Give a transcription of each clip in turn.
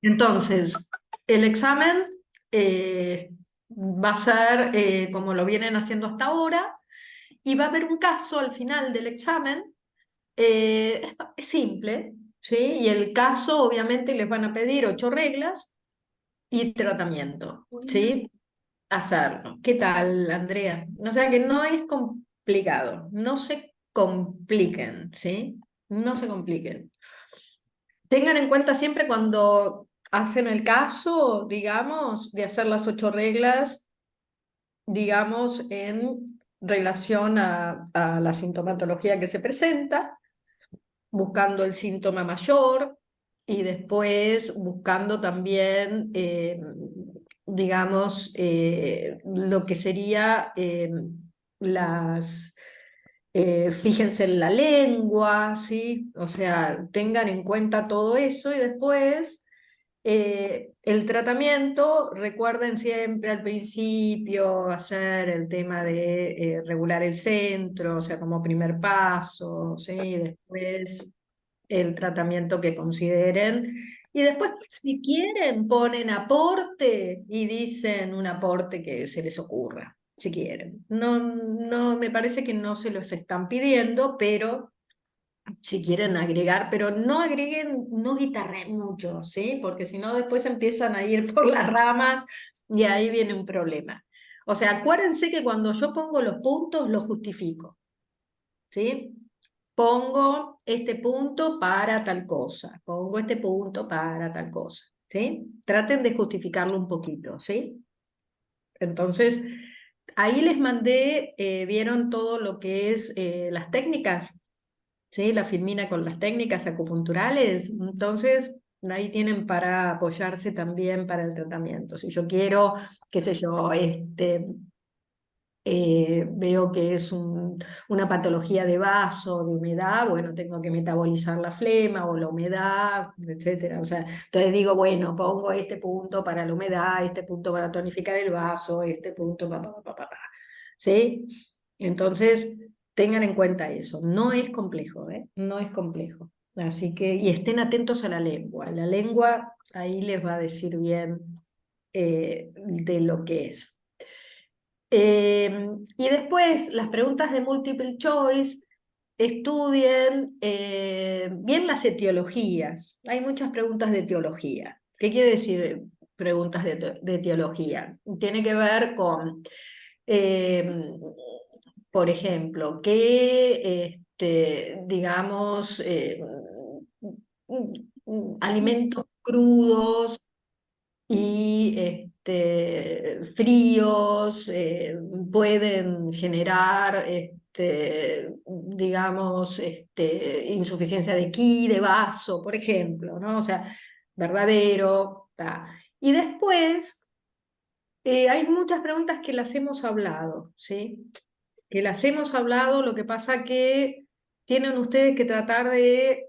Entonces, el examen va a ser como lo vienen haciendo hasta ahora y va a haber un caso al final del examen. Es simple, ¿sí? Y el caso obviamente les van a pedir 8 reglas y tratamiento, ¿sí? Hacerlo. ¿Qué tal, Andrea? O sea que no es complicado, no se compliquen, ¿sí? No se compliquen. Tengan en cuenta siempre cuando hacen el caso, digamos, de hacer las 8 reglas, digamos, en relación a la sintomatología que se presenta, buscando el síntoma mayor y después buscando también, digamos, lo que sería las fíjense en la lengua, ¿sí? O sea, tengan en cuenta todo eso y después el tratamiento, recuerden siempre al principio hacer el tema de regular el centro, o sea, como primer paso, ¿sí? Y después el tratamiento que consideren. Y después, si quieren, ponen aporte y dicen un aporte que se les ocurra, si quieren. No, no, me parece que no se los están pidiendo, pero si quieren agregar, pero no agreguen, no guitarreen mucho, ¿sí? Porque si no, después empiezan a ir por las ramas y ahí viene un problema. O sea, acuérdense que cuando yo pongo los puntos, los justifico, ¿sí? Pongo este punto para tal cosa, pongo este punto para tal cosa, ¿sí? Traten de justificarlo un poquito, ¿sí? Entonces, ahí les mandé, vieron todo lo que es las técnicas, ¿sí? La filmina con las técnicas acupunturales, entonces ahí tienen para apoyarse también para el tratamiento. Si yo quiero, qué sé yo, veo que es una patología de vaso, de humedad, bueno, tengo que metabolizar la flema o la humedad, etcétera. O sea, entonces digo, bueno, pongo este punto para la humedad, este punto para tonificar el vaso, este punto para. ¿Sí? Entonces, tengan en cuenta eso. No es complejo, ¿eh? No es complejo. Así que, y estén atentos a la lengua. La lengua ahí les va a decir bien de lo que es. Y después, las preguntas de multiple choice, estudien bien las etiologías. Hay muchas preguntas de etiología. ¿Qué quiere decir preguntas de etiología? Tiene que ver con, eh, por ejemplo, qué, digamos, alimentos crudos y fríos pueden generar, digamos, insuficiencia de ki, de vaso, por ejemplo, ¿no? O sea, verdadero. Ta. Y después hay muchas preguntas que las hemos hablado, ¿sí? Que las hemos hablado, lo que pasa que tienen ustedes que tratar de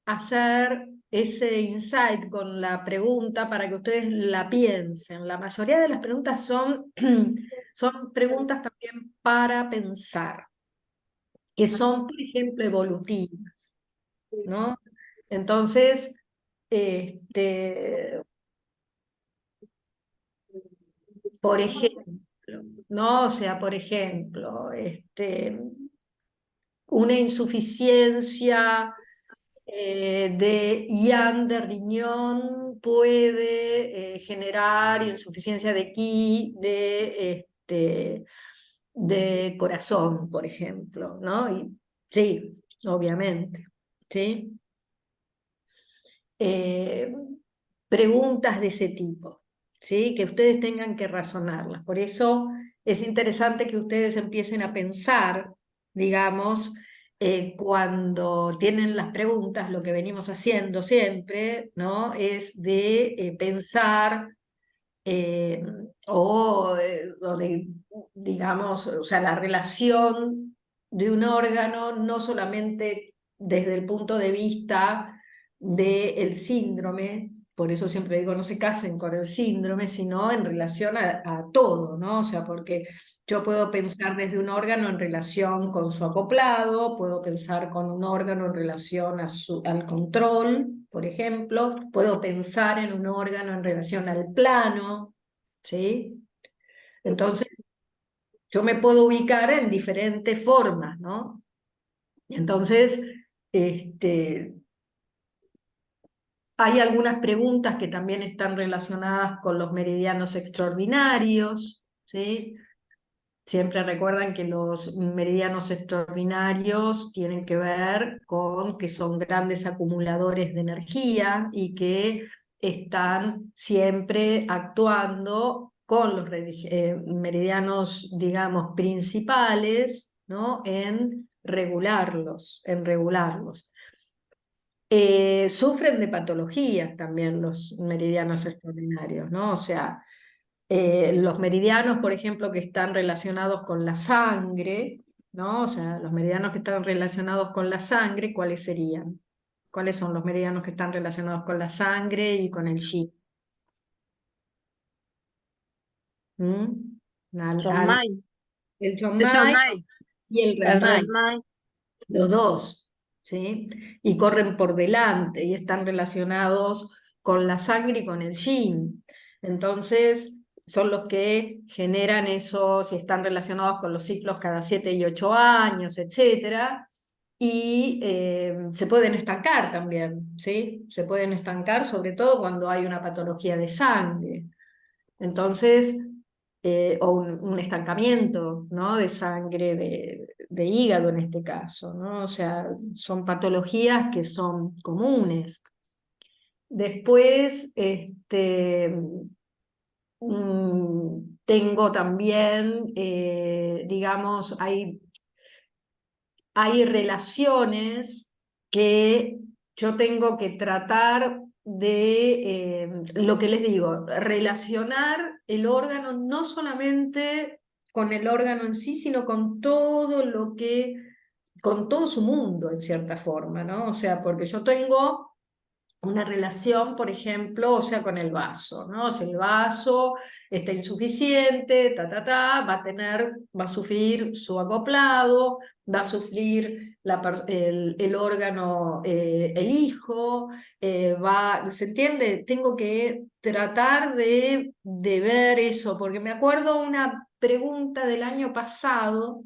hacer ese insight con la pregunta para que ustedes la piensen. La mayoría de las preguntas son, son preguntas también para pensar, que son, por ejemplo, evolutivas, ¿no? Entonces, este, por ejemplo, ¿no? O sea, por ejemplo, una insuficiencia de ion de riñón puede generar insuficiencia de ki de corazón, por ejemplo, ¿no? Y, sí, obviamente, ¿sí? Eh, preguntas de ese tipo, ¿sí? Que ustedes tengan que razonarlas. Por eso es interesante que ustedes empiecen a pensar, digamos, cuando tienen las preguntas, lo que venimos haciendo siempre, ¿no? Es de pensar eh, digamos, o sea, la relación de un órgano no solamente desde el punto de vista del síndrome, por eso siempre digo, no se casen con el síndrome, sino en relación a todo, ¿no? O sea, porque yo puedo pensar desde un órgano en relación con su acoplado, puedo pensar con un órgano en relación al control, por ejemplo, puedo pensar en un órgano en relación al plano, ¿sí? Entonces, yo me puedo ubicar en diferentes formas, ¿no? Entonces, este, hay algunas preguntas que también están relacionadas con los meridianos extraordinarios, ¿sí? Siempre recuerdan que los meridianos extraordinarios tienen que ver con que son grandes acumuladores de energía y que están siempre actuando con los meridianos, digamos, principales, ¿no? En regularlos. Sufren de patologías también los meridianos extraordinarios, ¿no? O sea, los meridianos, por ejemplo, que están relacionados con la sangre, ¿no? O sea, los meridianos que están relacionados con la sangre, ¿cuáles serían? ¿Cuáles son los meridianos que están relacionados con la sangre y con el Qi? ¿Mm? Al- al- Chonmai, el el Chonmai Chonmai, y el el Renmai. Renmai. Los dos, ¿sí? Y corren por delante y están relacionados con la sangre y con el yin. Entonces, son los que generan esos y están relacionados con los ciclos cada 7 y 8 años, etcétera. Y se pueden estancar también, ¿sí? Se pueden estancar, sobre todo cuando hay una patología de sangre. Entonces, o un estancamiento, ¿no? De sangre, de hígado en este caso, ¿no? O sea, son patologías que son comunes. Después, tengo también, digamos, hay relaciones que yo tengo que tratar de, lo que les digo, relacionar el órgano no solamente con el órgano en sí, sino con todo lo que, con todo su mundo, en cierta forma, ¿no? O sea, porque yo tengo una relación, por ejemplo, o sea, con el vaso, ¿no? Si el vaso está insuficiente, va a sufrir su acoplado, va a sufrir el órgano, el hijo, ¿se entiende? Tengo que tratar de ver eso, porque me acuerdo una pregunta del año pasado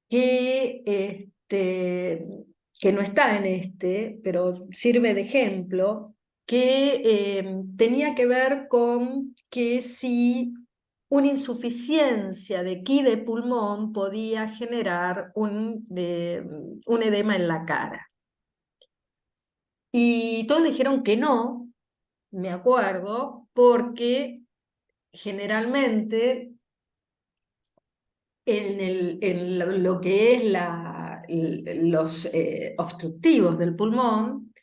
que, que no está en pero sirve de ejemplo, que tenía que ver con que si una insuficiencia de ki de pulmón podía generar un edema en la cara. Y todos dijeron que no, me acuerdo, porque generalmente en lo que es los obstructivos del pulmón,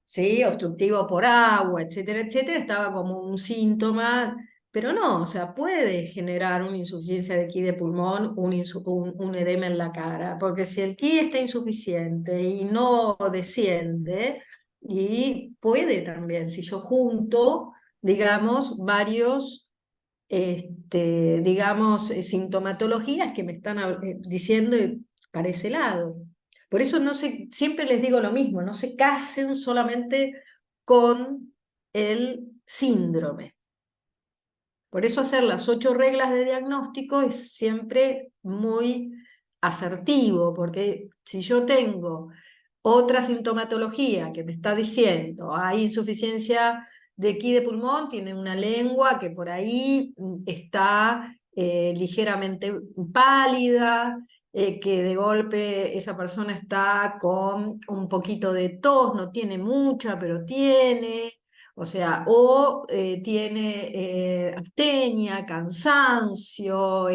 ¿sí? Obstructivo por agua, etcétera, etcétera, estaba como un síntoma, pero no, o sea, puede generar una insuficiencia de ki de pulmón, un edema en la cara, porque si el ki está insuficiente y no desciende, y puede también, si yo junto, digamos, varios digamos, sintomatologías que me están diciendo para ese lado. Por eso siempre les digo lo mismo, no se casen solamente con el síndrome. Por eso hacer las 8 reglas de diagnóstico es siempre muy asertivo, porque si yo tengo otra sintomatología que me está diciendo, hay insuficiencia de ki de pulmón, tiene una lengua que por ahí está ligeramente pálida, que de golpe esa persona está con un poquito de tos, no tiene mucha, pero tiene, o sea, o tiene astenia, cansancio,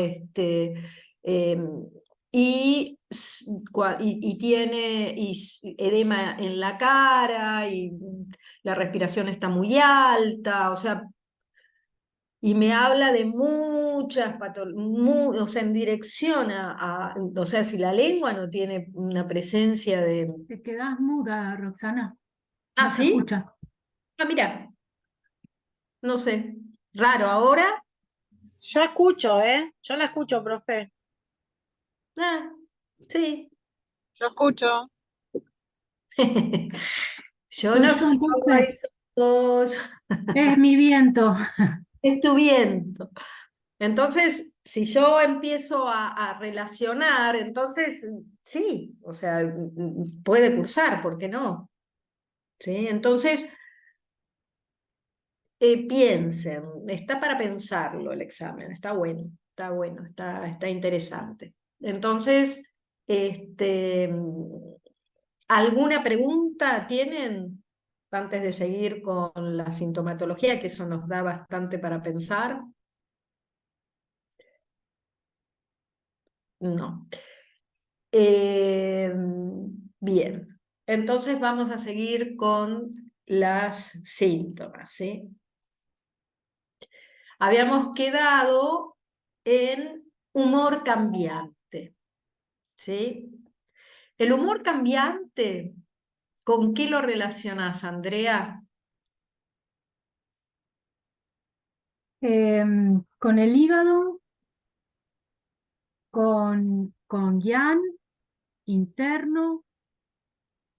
y, y tiene edema en la cara y la respiración está muy alta, o sea, y me habla de muchas patologías, o sea, en dirección o sea, si la lengua no tiene una presencia de... Te quedas muda, Roxana. Ah, No se ¿sí? escucha. Ah, mira, no sé, raro, ahora, Yo escucho, ¿eh? Yo la escucho, profe. ah, sí. Yo escucho. Yo Soy no yo entonces, soy, sos, es mi viento. es tu viento. Entonces, si yo empiezo a relacionar, entonces sí, o sea, puede cursar, ¿por qué no? ¿Sí? Entonces, piensen, está para pensarlo el examen, está bueno, está interesante. Entonces, este, ¿alguna pregunta tienen antes de seguir con la sintomatología, que eso nos da bastante para pensar? No. Eh, bien, entonces vamos a seguir con las síntomas, ¿sí? Habíamos quedado en humor cambiante, ¿sí? El humor cambiante, ¿con qué lo relacionas, Andrea? Con el hígado, con yang interno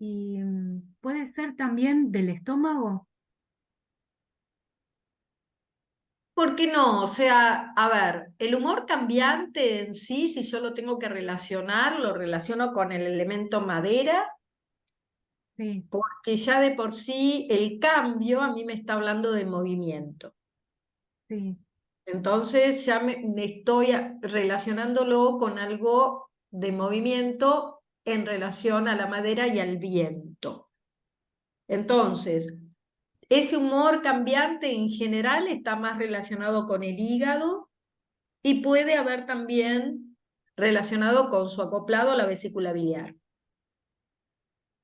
y puede ser también del estómago. ¿Por qué no? O sea, a ver, el humor cambiante en sí, si yo lo tengo que relacionar, lo relaciono con el elemento madera, Sí, porque ya de por sí el cambio a mí me está hablando de movimiento. sí, Entonces ya me estoy relacionándolo con algo de movimiento en relación a la madera y al viento. Entonces, ese humor cambiante en general está más relacionado con el hígado y puede haber también relacionado con su acoplado a la vesícula biliar.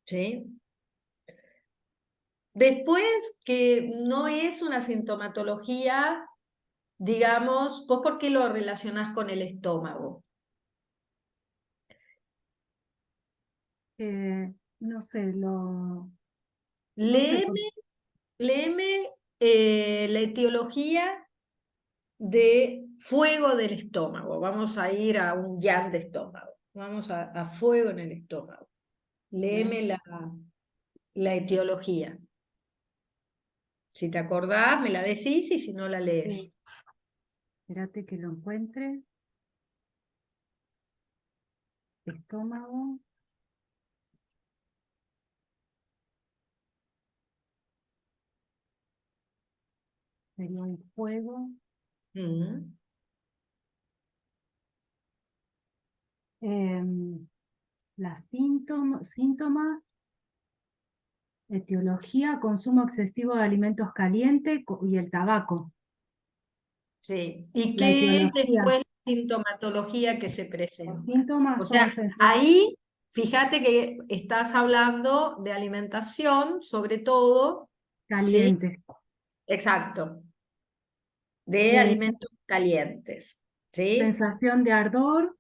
¿Sí? Después, que no es una sintomatología, digamos, ¿vos por qué lo relacionás con el estómago? no sé, no sé, Léeme, léeme la etiología de fuego del estómago. Vamos a ir a un yan de estómago. Vamos a fuego en el estómago. ¿eh? Léeme la etiología. Si te acordás, me la decís y si no la Sí, lees. espérate que lo encuentre. Estómago, sería un fuego. Mm. Em, las síntomas, etiología, consumo excesivo de alimentos calientes y el tabaco. Sí. ¿Y La qué es etiología, después la sintomatología que se los presenta? O síntomas sea, son sensaciones ahí fíjate que estás hablando de alimentación, sobre todo, ¿sí? calientes. Exacto, de Eh, alimentos calientes, ¿sí? sensación de ardor,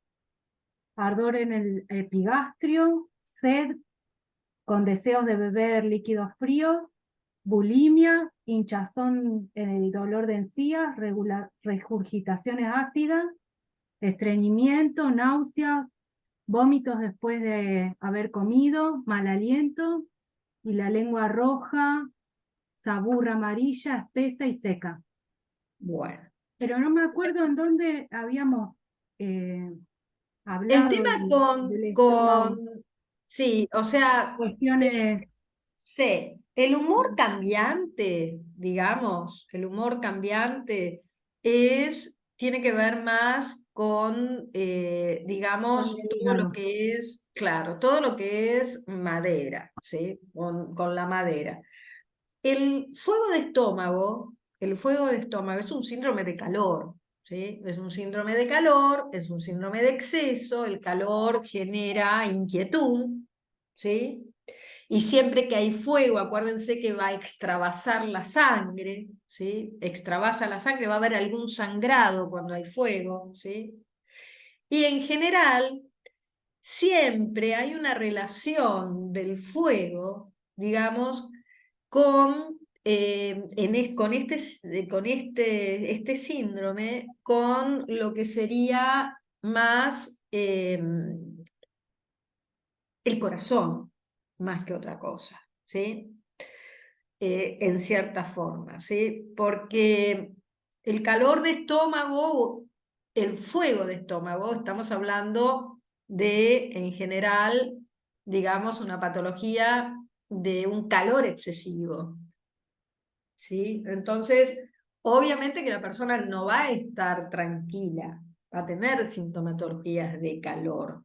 ardor en el epigastrio, sed, con deseos de beber líquidos fríos, bulimia, hinchazón en el dolor de encías, regurgitaciones ácidas, estreñimiento, náuseas, vómitos después de haber comido, mal aliento y la lengua roja, saburra amarilla, espesa y seca. Bueno. Pero no me acuerdo en dónde habíamos eh, El hablado tema del con, estómago. sí, o sea, Cuestiones sí, el humor cambiante, digamos, el humor cambiante tiene que ver más con, con digamos, el todo lo hígado. que es, claro, todo lo que es madera, ¿sí? Con la madera. El fuego de estómago es un síndrome de calor, ¿sí? Es un síndrome de calor, es un síndrome de exceso, el calor genera inquietud, ¿sí? Y siempre que hay fuego, acuérdense que va a extravasar la sangre, ¿sí? Extravasa la sangre, va a haber algún sangrado cuando hay fuego, ¿sí? Y en general, siempre hay una relación del fuego, digamos, con este síndrome con lo que sería más el corazón, más que otra cosa, ¿sí? En cierta forma, ¿sí? Porque el calor de estómago, el fuego de estómago, estamos hablando de, en general, digamos, una patología de un calor excesivo, ¿sí? Entonces, obviamente que la persona no va a estar tranquila, va a tener sintomatologías de calor,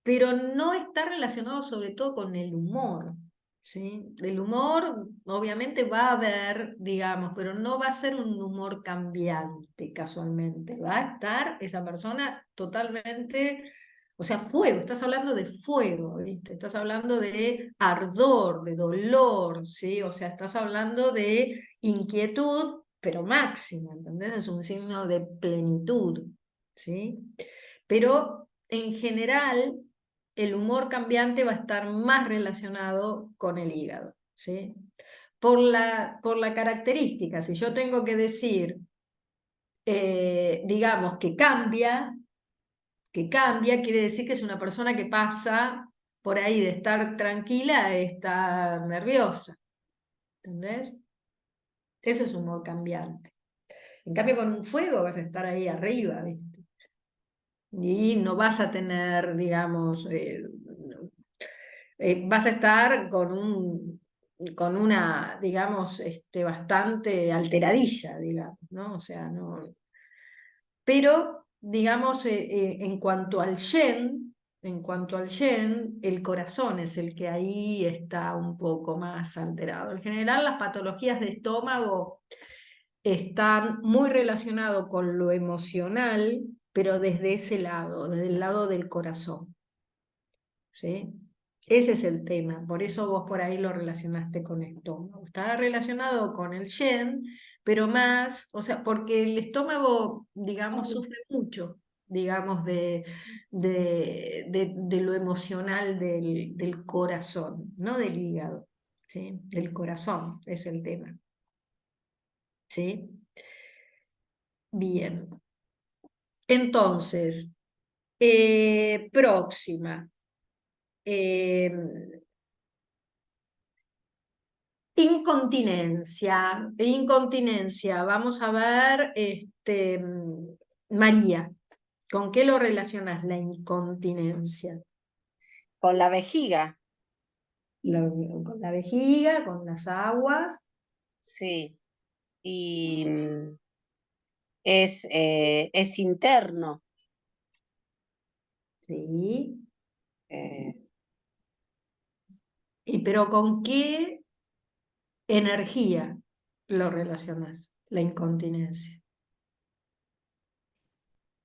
pero no está relacionado sobre todo con el humor, ¿sí? El humor obviamente va a haber, digamos, pero no va a ser un humor cambiante casualmente, va a estar esa persona totalmente, o sea, fuego, estás hablando de fuego, ¿viste? Estás hablando de ardor, de dolor, ¿sí? O sea, estás hablando de inquietud, pero máxima, ¿entendés? Es un signo de plenitud, ¿sí? Pero en general el humor cambiante va a estar más relacionado con el hígado, ¿sí? Por la característica, si yo tengo que decir, digamos, quiere decir que es una persona que pasa por ahí de estar tranquila a estar nerviosa, ¿entendés? Eso es humor cambiante. En cambio, con un fuego vas a estar ahí arriba, ¿viste? Y no vas a tener, digamos, vas a estar con una, digamos, bastante alteradilla, digamos, ¿no? O sea, no. Pero, digamos, en cuanto al yen, el corazón es el que ahí está un poco más alterado. En general, las patologías de estómago están muy relacionadas con lo emocional, pero desde ese lado, desde el lado del corazón, ¿sí? Ese es el tema, por eso vos por ahí lo relacionaste con estómago. Está relacionado con el yen, pero más, o sea, porque el estómago, digamos, sufre mucho, digamos, de lo emocional del corazón, no del hígado, ¿sí? Del corazón es el tema, ¿sí? Bien. Entonces, próxima. Eh, Incontinencia. Vamos a ver, María, ¿con qué lo relacionas la incontinencia? Con la vejiga, Con la vejiga, con las aguas, sí. Y es interno. ¿sí? eh, Pero ¿con qué energía lo relacionas la incontinencia?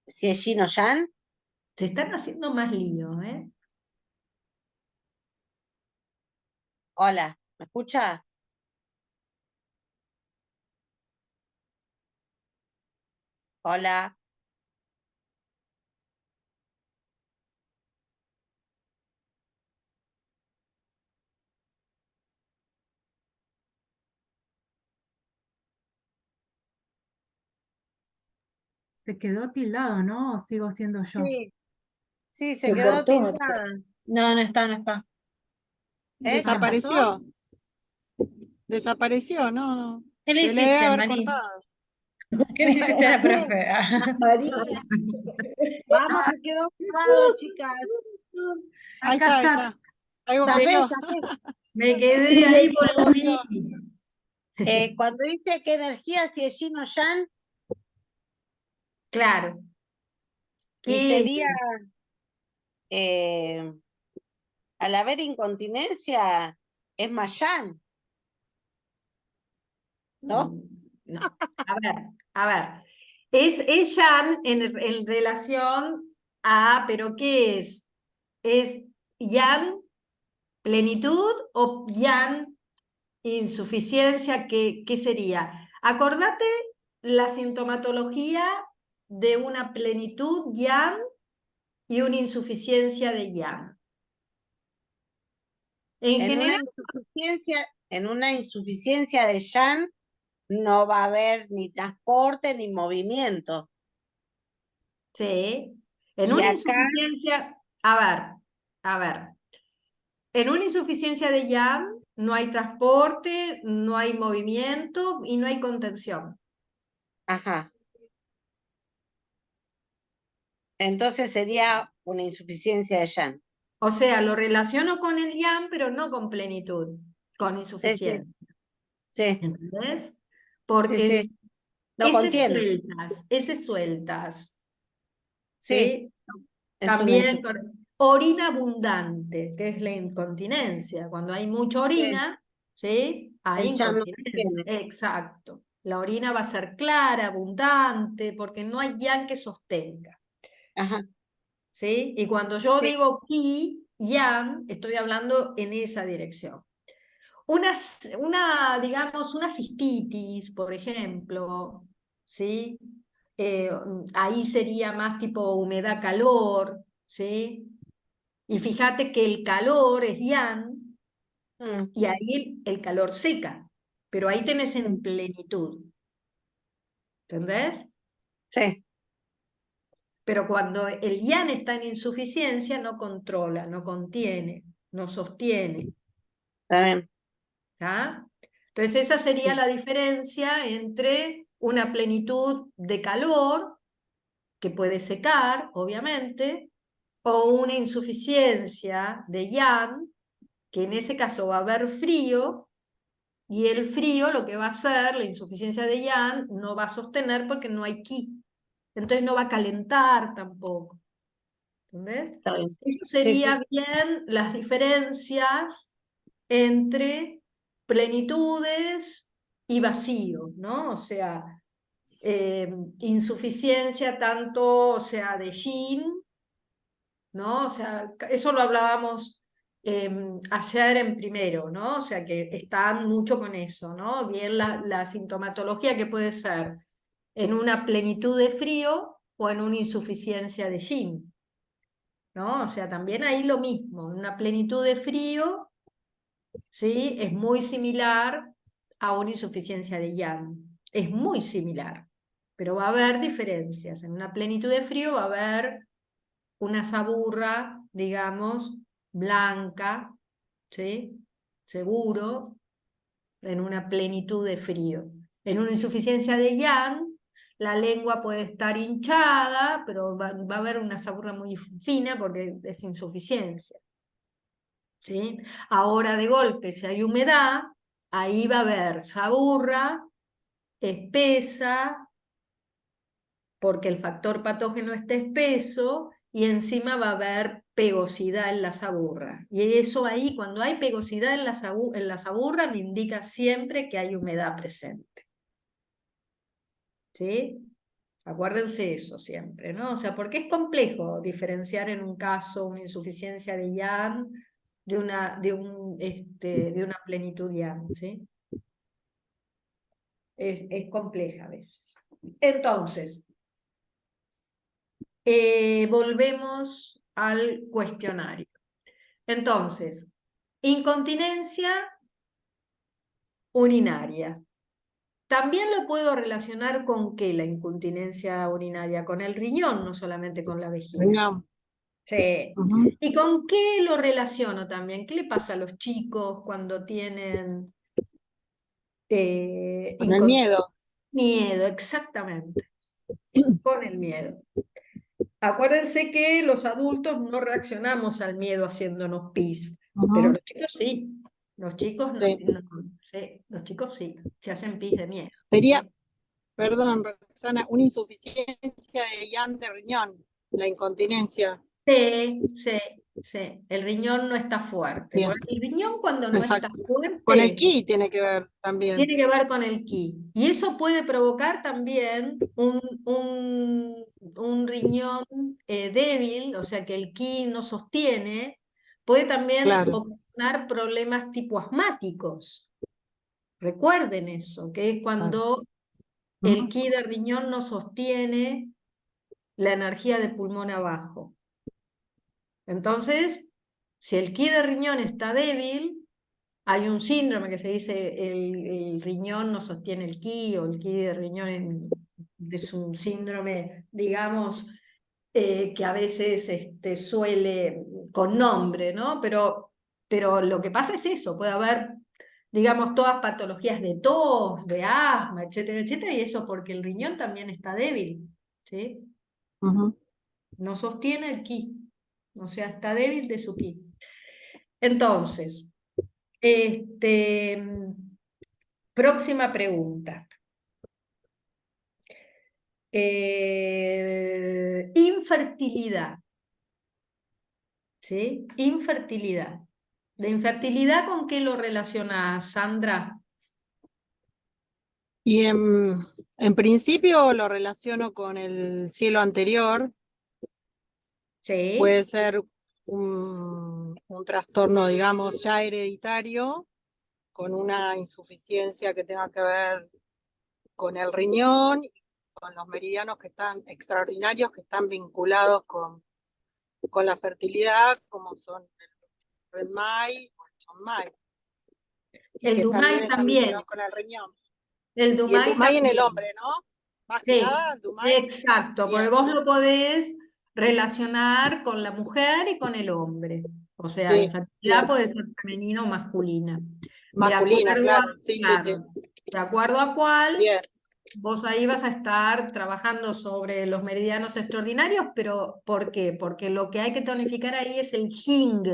si es yin o yang. Se están haciendo más lío, ¿eh? Hola, ¿me escucha? Hola. Se quedó tildado, ¿no? ¿O sigo siendo yo? Sí, sí, se Se quedó cortó. tildada. No, no está, no está. ¿Qué pasó? Desapareció, desapareció, no, no. ¿Qué le Se le debe hiciste, haber Mari? cortado. ¿Qué le hiciste a la profe? María. Vamos, se quedó tildado, chicas. Ahí Acá está, ahí está. está. Ahí Zafé, volvió, zafé. Me quedé ahí ahí por mí. volvió. Cuando dice qué energía, si es yin o yang, Claro. y ¿Qué? sería, eh, al haber incontinencia, es más yang, ¿no? No. A ver. Es Yan en relación a, pero ¿qué es? ¿Es Yan plenitud o Yan insuficiencia? ¿Qué sería? Acordate la sintomatología de una plenitud Yan y una insuficiencia de Yan. En En una general, insuficiencia, en una insuficiencia de yang no va a haber ni transporte ni movimiento. ¿sí? En Y una acá, insuficiencia, a ver, en una insuficiencia de yang no hay transporte, no hay movimiento y no hay contención. ajá. Entonces sería una insuficiencia de yang. O sea, lo relaciono con el yang, pero no con plenitud, con Sí, sí, insuficiencia. sí, ¿Entendés? sí, Porque sí. No contiene. ese sueltas, Sí, ¿sí? es una También insuficiencia. orina abundante, que es la incontinencia. Cuando hay mucha orina, ¿sí? Hay El yang no incontinencia. contiene. Exacto. La orina va a ser clara, abundante, porque no hay yang que sostenga. Ajá, ¿Sí? Y cuando yo sí. digo qi, yang, estoy hablando en esa dirección. Digamos, una cistitis, por ejemplo, ¿sí? Ahí sería más tipo humedad-calor, ¿sí? Y fíjate que el calor es yang Mm, y ahí el calor seca, pero ahí tenés en mm, plenitud, ¿entendés? sí, Pero cuando el yang está en insuficiencia, no controla, no contiene, no sostiene. también. ¿Tá? Entonces esa sería la diferencia entre una plenitud de calor, que puede secar, obviamente, o una insuficiencia de yang, que en ese caso va a haber frío, y el frío lo que va a hacer, la insuficiencia de yang, no va a sostener porque no hay ki. Entonces no va a calentar tampoco. ¿Entendés? Está bien. Eso Sí, sí. sería bien las diferencias entre plenitudes y vacío, ¿no? O sea, insuficiencia tanto, o sea, de yin, ¿no? O sea, eso lo hablábamos ayer en primero, ¿no? O sea, que están mucho con eso, ¿no? Bien la sintomatología que puede ser en una plenitud de frío o en una insuficiencia de yin, ¿no? O sea, también ahí lo mismo, una plenitud de frío, ¿sí? Es muy similar a una insuficiencia de yang. Es muy similar, pero va a haber diferencias. En una plenitud de frío va a haber una saburra, digamos, blanca, ¿sí? Seguro, en una plenitud de frío. En una insuficiencia de yang, la lengua puede estar hinchada, pero va a haber una saburra muy fina porque es insuficiencia. ¿Sí? Ahora de golpe, si hay humedad, ahí va a haber saburra, espesa, porque el factor patógeno está espeso, y encima va a haber pegosidad en la saburra. Y eso ahí, cuando hay pegosidad en la saburra, me indica siempre que hay humedad presente. ¿Sí? Acuérdense eso siempre, ¿no? O sea, porque es complejo diferenciar en un caso una insuficiencia de yang de una plenitud yang, ¿sí? Es compleja a veces. Entonces, volvemos al cuestionario. Entonces, incontinencia urinaria. También lo puedo relacionar con qué la incontinencia urinaria, con el riñón, no solamente con la vejiga. No. Sí. Ujú. ¿Y con qué lo relaciono también? ¿Qué le pasa a los chicos cuando tienen Con el miedo. miedo? Exactamente, con el miedo. Acuérdense que los adultos no reaccionamos al miedo haciéndonos pis, pero Ujú. los chicos sí. Los chicos Sí. sí, los chicos sí, se hacen pis de miedo. Sería, ¿Sí? perdón, Roxana, una insuficiencia de yang de riñón, la incontinencia. Sí, sí, sí. El riñón no está fuerte. Bien, Porque el riñón cuando no está exacto. Con el fuerte ki tiene que ver también. tiene que ver con el ki. Y eso puede provocar también un riñón débil, o sea que el ki no sostiene, puede también Claro. ocasionar problemas tipo asmáticos. Recuerden eso, que es Claro. cuando el Ujú. ki de riñón no sostiene la energía de pulmón abajo. Entonces, si el ki de riñón está débil, Hay un síndrome que se dice el riñón no sostiene el ki, o el ki de riñón es un síndrome, digamos, que a veces suele, con nombre, ¿no? Pero lo que pasa es eso, puede haber, digamos, todas patologías de tos, de asma, etcétera, etcétera, y eso porque el riñón también está débil, ¿sí? Ujú. No sostiene el ki, o sea, está débil de su ki. Entonces, próxima pregunta. Infertilidad, ¿sí? Infertilidad. ¿De infertilidad con qué lo relacionas, Sandra? Y en principio lo relaciono con el cielo anterior. ¿Sí? Puede ser un trastorno, digamos, ya hereditario, con una insuficiencia que tenga que ver con el riñón, con los meridianos que están extraordinarios, que están vinculados con la fertilidad, como son el Renmai o el Chonmai, y El que también Dumay están también. vinculados con el riñón. El Y el Dumay Dumai en el también. hombre, ¿no? Más que Sí, nada el Dumai. exacto, porque Bien, vos lo podés relacionar con la mujer y con el hombre. O sea, sí, infertilidad bien. puede ser femenina o masculina. De Masculina, acuerdo claro. a, Sí, sí, sí. claro, de acuerdo a cuál, Bien. vos ahí vas a estar trabajando sobre los meridianos extraordinarios, pero ¿por qué? Porque lo que hay que tonificar ahí es el Jing,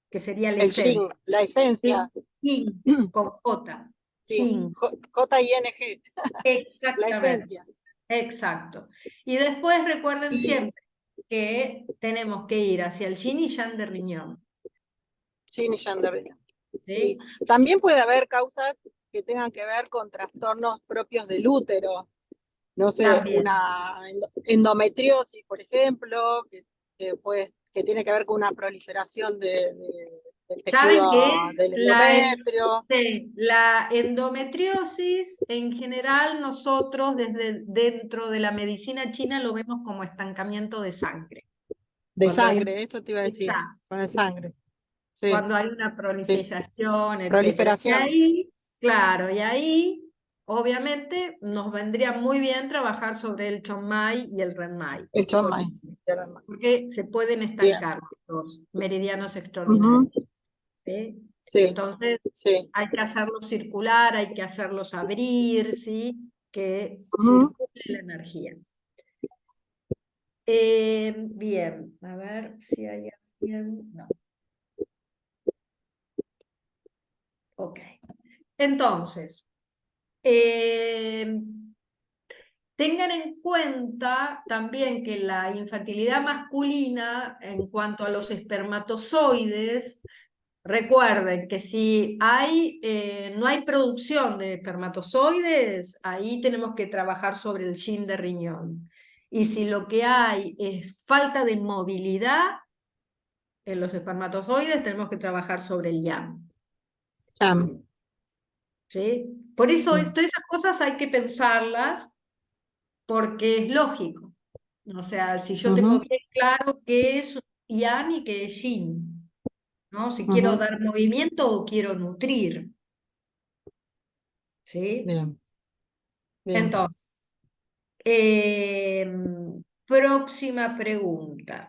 que sería la El Yin, esencia. la esencia. Jing, con J. Sí, Jing, J-I-N-G, la exactamente. esencia. Exacto. Y después recuerden siempre que tenemos que ir hacia el yin y yang de riñón, Yin y Yang de riñón. Sí. ¿sí? También puede haber causas que tengan que ver con trastornos propios del útero. No sé, También. una endometriosis, por ejemplo, que tiene que ver con una proliferación del ¿Saben tejido qué es? del endometrio. Sí, la endometriosis en general nosotros desde dentro de la medicina china lo vemos como estancamiento de sangre. De Cuando hay, sangre, eso te iba a decir, exacto, con el sangre. Sí, cuando hay una sí. proliferación, etcétera. Y Proliferación. ahí, claro, y ahí obviamente nos vendría muy bien trabajar sobre el Chonmai y el Renmai, El Chonmai. porque se pueden Bien. estancar los meridianos Ujú. extraordinarios, ¿sí? Sí, Entonces sí. hay que hacerlos circular, hay que hacerlos abrir, ¿sí? Que Ujú. circule la energía. Bien, a ver si hay alguien. No. Ok. Entonces, tengan en cuenta también que la infertilidad masculina, en cuanto a los espermatozoides, recuerden que si hay, no hay producción de espermatozoides, ahí tenemos que trabajar sobre el yin de riñón. Y si lo que hay es falta de movilidad en los espermatozoides, tenemos que trabajar sobre el yang. Yang. ¿Sí? Por eso todas esas cosas hay que pensarlas porque es lógico. O sea, si yo tengo Ujú, bien claro qué es yang y qué es yin, ¿no? Si quiero ujú. dar movimiento o quiero nutrir, ¿sí? Bien, bien. Entonces, próxima pregunta.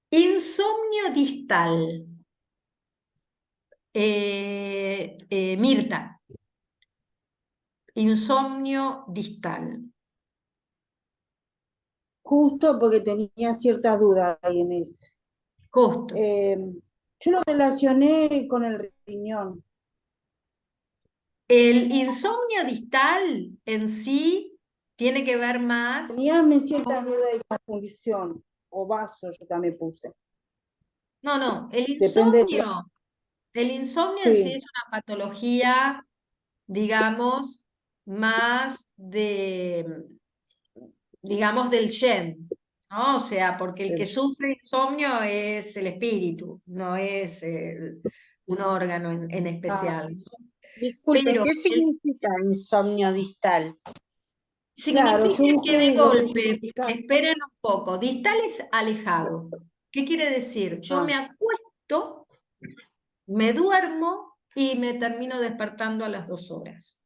Insomnio distal. Mirta, insomnio distal. Justo porque tenía ciertas dudas ahí en eso. Justo. Yo lo relacioné con el riñón. El insomnio distal en sí tiene que ver más. Teníame ciertas dudas de confusión, o vaso yo también puse. No, Depende de el insomnio en sí sí, es una patología, digamos, más digamos, del Shen, ¿no? O sea, porque el que sufre insomnio es el espíritu, no es un órgano en especial, ¿no? Disculpe, Pero ¿qué significa insomnio distal? claro, significa yo que de busqué lo que golpe, significa. esperen un poco, distal es alejado. ¿Qué quiere decir? Yo me Ah, acuesto, me duermo y me termino despertando a las 2 horas.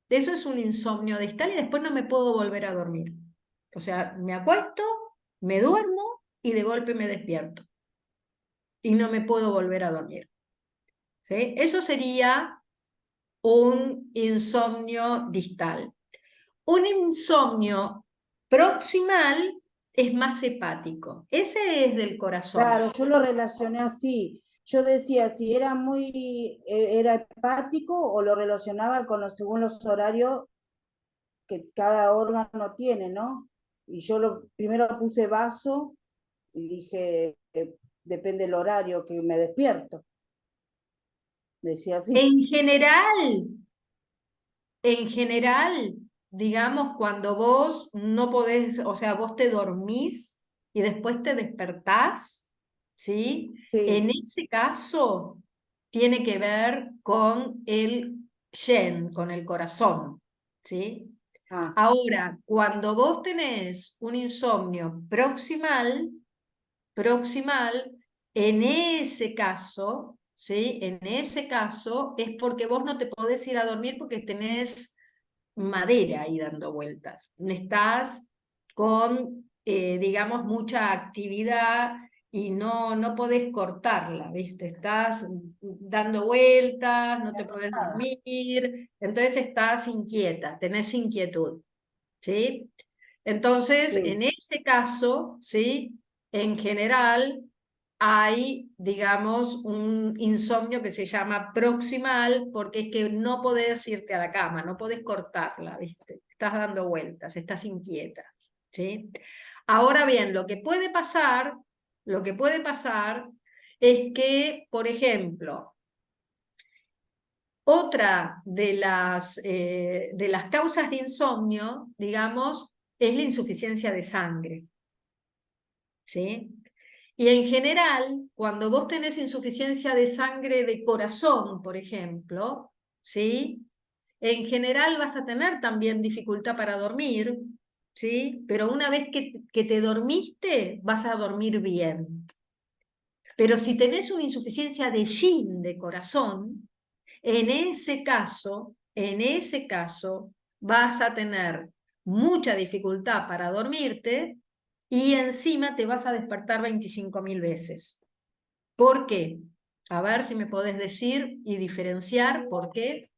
Eso es un insomnio distal y después no me puedo volver a dormir. O sea, me acuesto, me duermo y de golpe me despierto. Y no me puedo volver a dormir. ¿Sí? Eso sería un insomnio distal. Un insomnio proximal es más hepático. Ese es del corazón. Claro, yo lo relacioné así. Yo decía si era era hepático o lo relacionaba según los horarios que cada órgano tiene, ¿no? Y yo primero puse vaso y dije, depende del horario que me despierto. Decía así. En general, digamos, cuando vos no podés, o sea, vos te dormís y después te despertás, ¿sí? Sí. En ese caso, tiene que ver con el yen, con el corazón, ¿sí? Ah, Ahora, cuando vos tenés un insomnio proximal, en ese caso, ¿sí? En ese caso es porque vos no te podés ir a dormir porque tenés madera ahí dando vueltas. Estás con, digamos, mucha actividad y no podés cortarla, ¿viste? Estás dando vueltas, no te podés dormir, entonces estás inquieta, tenés inquietud, ¿sí? Entonces, sí. en ese caso, ¿sí? En general, hay, digamos, un insomnio que se llama proximal, porque es que no podés irte a la cama, no podés cortarla, ¿viste? Estás dando vueltas, estás inquieta, ¿sí? Ahora bien, lo que puede pasar es que, por ejemplo, otra de las causas de insomnio, digamos, es la insuficiencia de sangre, ¿sí? Y en general, cuando vos tenés insuficiencia de sangre de corazón, por ejemplo, ¿sí? En general vas a tener también dificultad para dormir, ¿sí? Pero una vez que te dormiste, vas a dormir bien. Pero si tenés una insuficiencia de yin, de corazón, en ese caso, vas a tener mucha dificultad para dormirte y encima te vas a despertar 25.000 veces. ¿Por qué? A ver si me podés decir y diferenciar por qué.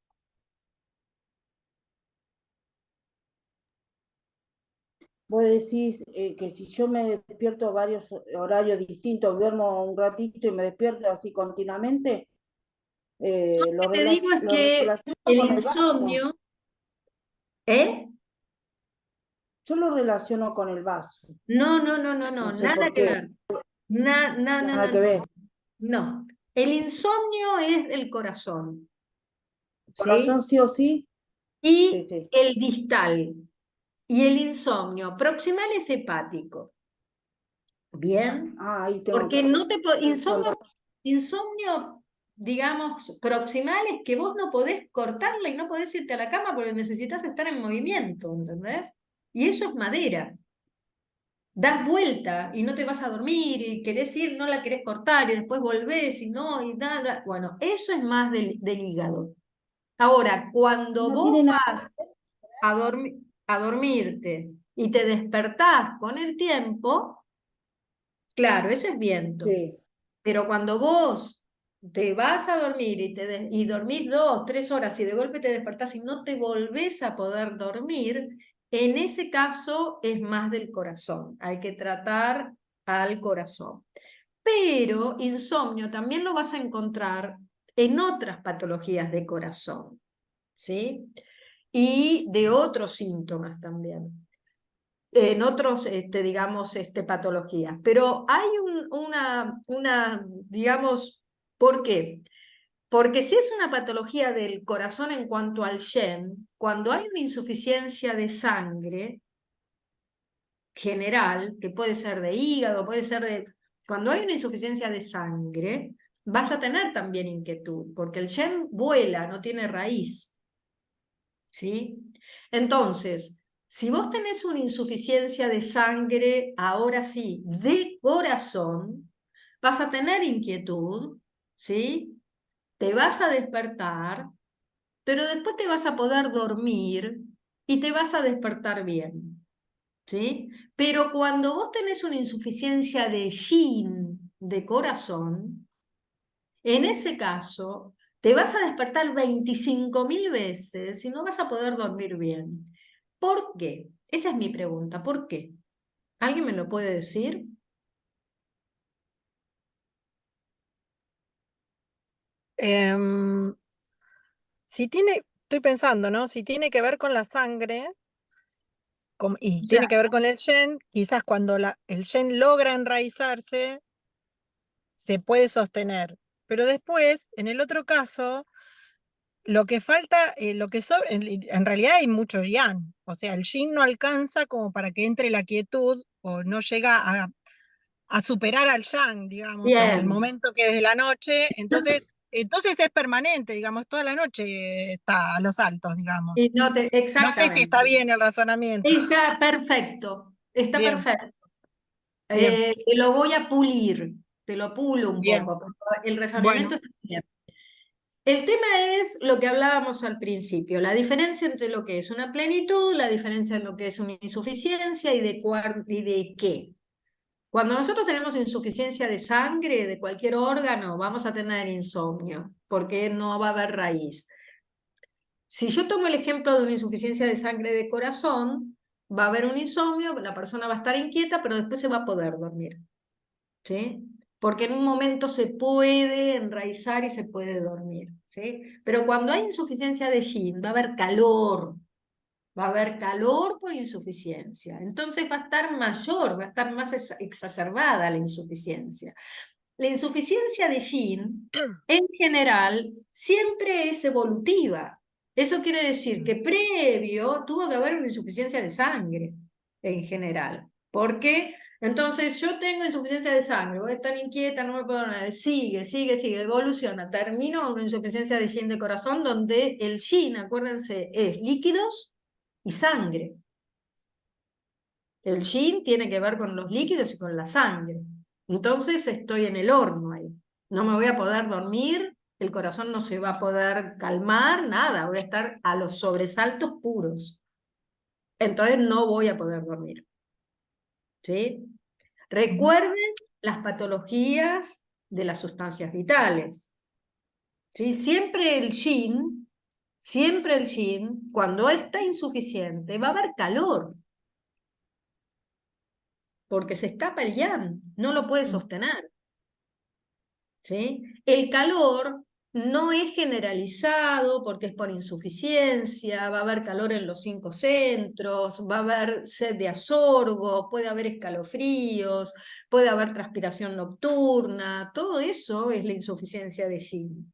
Vos decís que si yo me despierto a varios horarios distintos, duermo un ratito y me despierto así continuamente, Lo que te digo es lo que relaciono el con el vaso. insomnio, ¿eh? Yo lo relaciono con el vaso. No, No sé nada por que qué. ver. No. Nada que ver. No, el insomnio es el corazón, ¿sí? Corazón sí o sí. Sí, Y sí. el distal. Y el insomnio proximal es hepático. Bien, Ah, ahí tengo que porque no te responder. insomnio, digamos, proximal es que vos no podés cortarla y no podés irte a la cama porque necesitas estar en movimiento, ¿entendés? Y eso es madera. Das vuelta y no te vas a dormir y querés ir, no la querés cortar y después volvés y no, y nada. Bueno, eso es más del hígado. Ahora, cuando No vos tiene nada. vas a dormirte y te despertás con el tiempo, claro, eso es viento. Sí. Pero cuando vos te vas a dormir y dormís 2, 3 horas y de golpe te despertás y no te volvés a poder dormir, en ese caso es más del corazón. Hay que tratar al corazón. Pero insomnio también lo vas a encontrar en otras patologías de corazón, ¿sí? Y de otros síntomas también, en otros, digamos, patologías. Pero hay digamos, ¿por qué? Porque si es una patología del corazón en cuanto al Shen, cuando hay una insuficiencia de sangre general, que puede ser de hígado, puede ser de... Cuando hay una insuficiencia de sangre, vas a tener también inquietud, porque el Shen vuela, no tiene raíz, ¿sí? Entonces, si vos tenés una insuficiencia de sangre, ahora sí, de corazón, vas a tener inquietud, ¿sí? te vas a despertar, pero después te vas a poder dormir y te vas a despertar bien, ¿sí? Pero cuando vos tenés una insuficiencia de yin, de corazón, en ese caso te vas a despertar 25.000 veces y no vas a poder dormir bien. ¿Por qué? Esa es mi pregunta, ¿por qué? ¿Alguien me lo puede decir? Em, estoy pensando, ¿no? Si tiene que ver con la sangre y tiene que ver con el Shen, quizás cuando el Shen logra enraizarse, se puede sostener. Pero después, en el otro caso, lo que falta, lo que sobra, en realidad hay mucho yang. O sea, el yin no alcanza como para que entre la quietud o no llega a superar al yang, digamos, en el Bien. momento que es de la noche. Entonces es permanente, digamos, toda la noche está a los altos, digamos. Y no te, No sé si está exactamente. bien el razonamiento. Está perfecto, está Bien, perfecto. bien, Te lo voy a pulir, te lo pulo un bien. poco, pero el razonamiento Bueno, está bien. El tema es lo que hablábamos al principio, la diferencia entre lo que es una plenitud, la diferencia en lo que es una insuficiencia y de qué. Cuando nosotros tenemos insuficiencia de sangre de cualquier órgano, vamos a tener insomnio, porque no va a haber raíz. Si yo tomo el ejemplo de una insuficiencia de sangre de corazón, va a haber un insomnio, la persona va a estar inquieta, pero después se va a poder dormir, ¿sí? Porque en un momento se puede enraizar y se puede dormir, ¿sí? Pero cuando hay insuficiencia de yin, va a haber calor por insuficiencia. Entonces va a estar mayor, va a estar más exacerbada la insuficiencia. La insuficiencia de yin, en general, siempre es evolutiva. Eso quiere decir que previo tuvo que haber una insuficiencia de sangre, en general. ¿Por qué? Entonces yo tengo insuficiencia de sangre, voy a estar inquieta, no me puedo nada. Sigue, evoluciona. Termino con una insuficiencia de yin de corazón, donde el yin, acuérdense, es líquidos y sangre. El yin tiene que ver con los líquidos y con la sangre. Entonces estoy en el horno ahí. No me voy a poder dormir, el corazón no se va a poder calmar, nada, voy a estar a los sobresaltos puros. Entonces no voy a poder dormir. ¿Sí? Recuerden las patologías de las sustancias vitales. ¿Sí? Siempre el yin, cuando está insuficiente, va a haber calor, porque se escapa el yang, no lo puede sostener. ¿Sí? El calor no es generalizado porque es por insuficiencia, va a haber calor en los 5 centros, va a haber sed de absorbo, puede haber escalofríos, puede haber transpiración nocturna, todo eso es la insuficiencia de yin.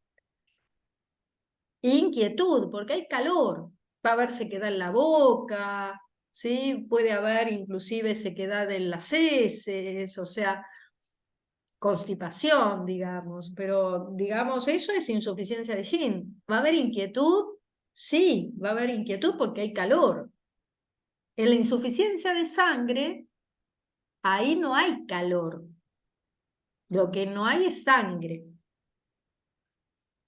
Inquietud, porque hay calor, va a haber sequedad en la boca, ¿sí? Puede haber inclusive sequedad en las heces, o sea, constipación, digamos, pero digamos, eso es insuficiencia de yin. ¿Va a haber inquietud? Sí, va a haber inquietud porque hay calor. En la insuficiencia de sangre, ahí no hay calor. Lo que no hay es sangre,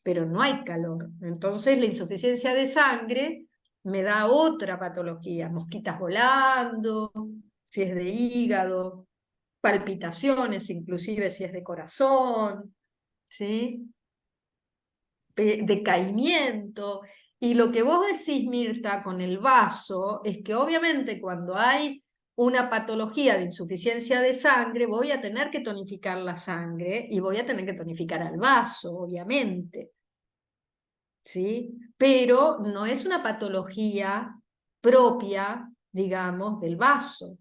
pero no hay calor. Entonces la insuficiencia de sangre me da otra patología, mosquitas volando, si es de hígado, palpitaciones, inclusive si es de corazón, ¿sí? Decaimiento. Y lo que vos decís, Mirta, con el vaso, es que obviamente cuando hay una patología de insuficiencia de sangre, voy a tener que tonificar la sangre y voy a tener que tonificar al vaso, obviamente. ¿Sí? Pero no es una patología propia, digamos, del vaso.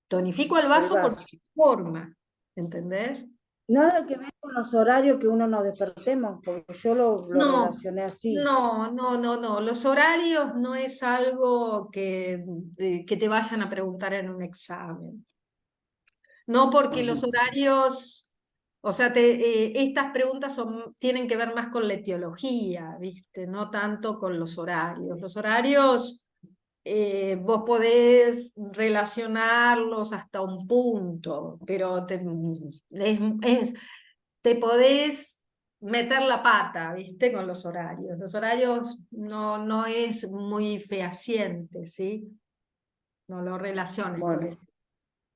Tonifico el Del vaso por vaso. forma, ¿entendés? Nada que ver con los horarios que uno nos despertemos, porque yo lo No, relacioné así. no. Los horarios no es algo que te vayan a preguntar en un examen. No porque los horarios, o sea, estas preguntas tienen que ver más con la etiología, ¿viste? No tanto con los horarios. Los horarios vos podés relacionarlos hasta un punto, pero te podés meter la pata, ¿viste? Con los horarios. Los horarios no es muy fehaciente, ¿sí? No lo relaciones con Bueno, eso.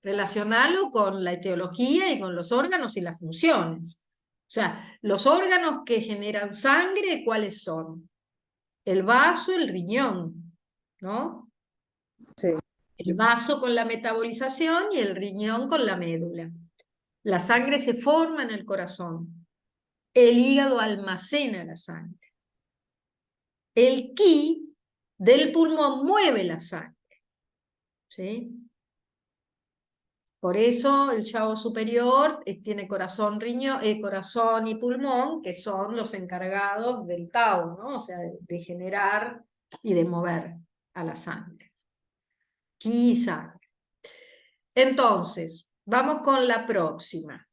Relacionalo con la etiología y con los órganos y las funciones. O sea, los órganos que generan sangre, ¿cuáles son? El vaso, el riñón, ¿no? sí. El vaso con la metabolización y el riñón con la médula. La sangre se forma en el corazón. El hígado almacena la sangre. El ki del pulmón mueve la sangre, ¿sí? Por eso el yago superior tiene corazón, corazón y pulmón, que son los encargados del Tao, ¿no? O sea, de generar y de mover a la sangre. Ki y sangre. Entonces, vamos con la próxima.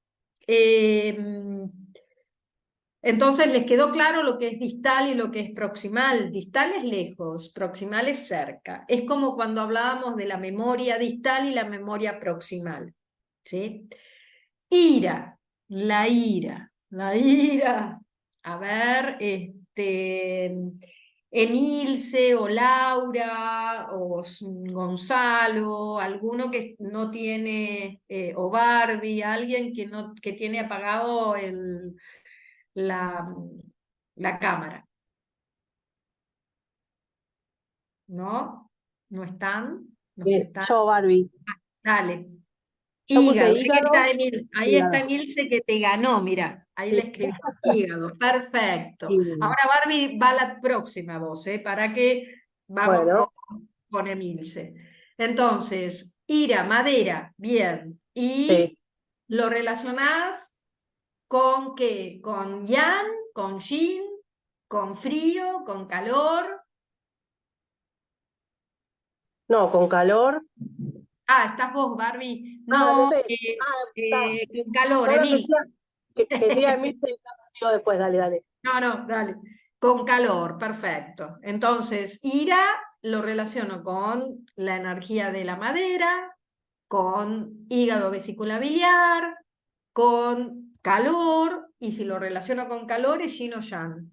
Entonces, ¿les quedó claro lo que es distal y lo que es proximal? Distal es lejos, proximal es cerca. Es como cuando hablábamos de la memoria distal y la memoria proximal, ¿sí? Ira, la ira, la ira. A ver, Emilce o Laura o Gonzalo, alguno que no tiene, o Barbie, alguien que tiene apagado la, la cámara. ¿No? ¿No están? ¿Los que están? Yo, Barbie. Dale. Yo puse Hígado, hígado. Ahí está Hígado. Emilce que te ganó, mira, ahí Sí. le escribí hígado, perfecto. Y, Ahora Barbie va a la próxima voz, para que vamos bueno, con Emilce. Entonces, ira, madera, bien. Y sí. lo relacionás con qué, con yang, con yin, con frío, con calor. No, con calor. Ah, estás vos, Barbie. No No, sé. Está. con calor, No, no, Emil. que siga Emilce y ya sigo después, dale, dale. No, dale. Con calor, perfecto. Entonces, ira lo relaciono con la energía de la madera, con hígado vesícula biliar, con calor, y si lo relaciono con calor es yin o yang.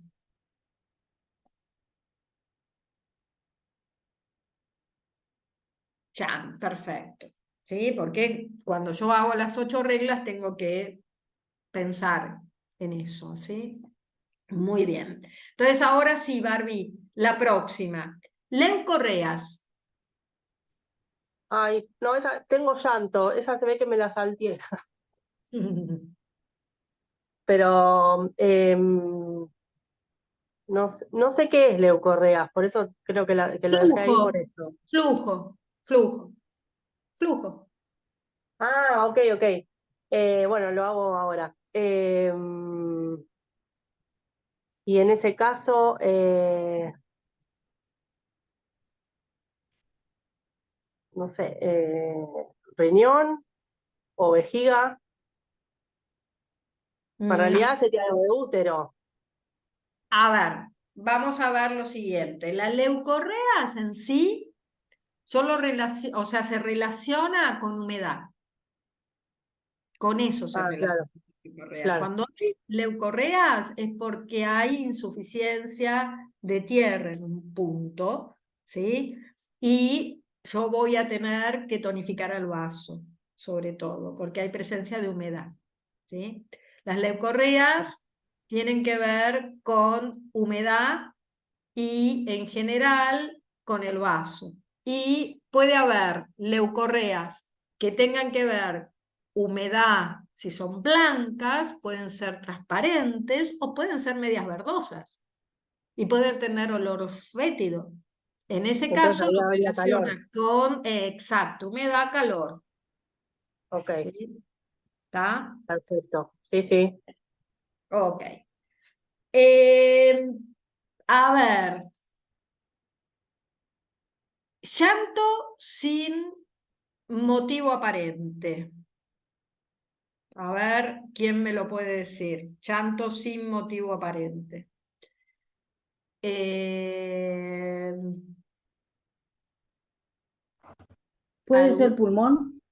Yang, perfecto. ¿Sí? Porque cuando yo hago las 8 reglas tengo que pensar en eso, ¿sí? Muy bien. Entonces, ahora sí, Barbie, la próxima. Leucorreas. Ay, no, esa, tengo llanto, esa se ve que me la salteé. Pero no sé qué es leucorrea, por eso creo que lo dejé ahí por Flujo, eso. flujo, flujo, flujo. Ah, ok, ok. Bueno, lo hago ahora. Y en ese caso, no sé, riñón o vejiga. En No. realidad sería algo de útero. A ver, vamos a ver lo siguiente. Las leucorreas en sí solo o sea, se relaciona con humedad. Con eso se Ah, relaciona claro, la leucorrea. claro. Cuando hay leucorreas es porque hay insuficiencia de tierra en un punto, ¿sí? Y yo voy a tener que tonificar el vaso, sobre todo, porque hay presencia de humedad, ¿sí? Las leucorreas tienen que ver con humedad y en general con el vaso. Y puede haber leucorreas que tengan que ver humedad, si son blancas, pueden ser transparentes o pueden ser medias verdosas y pueden tener olor fétido. En ese Entonces caso ahí lo habría calor. relaciona con, exacto, humedad, calor. Ok, ¿Sí? ¿Está? perfecto. Sí, sí. Ok. Eh, a ver, llanto sin motivo aparente. A ver, ¿quién me lo puede decir? Llanto sin motivo aparente. Eh, ¿Puede ser algún- pulmón?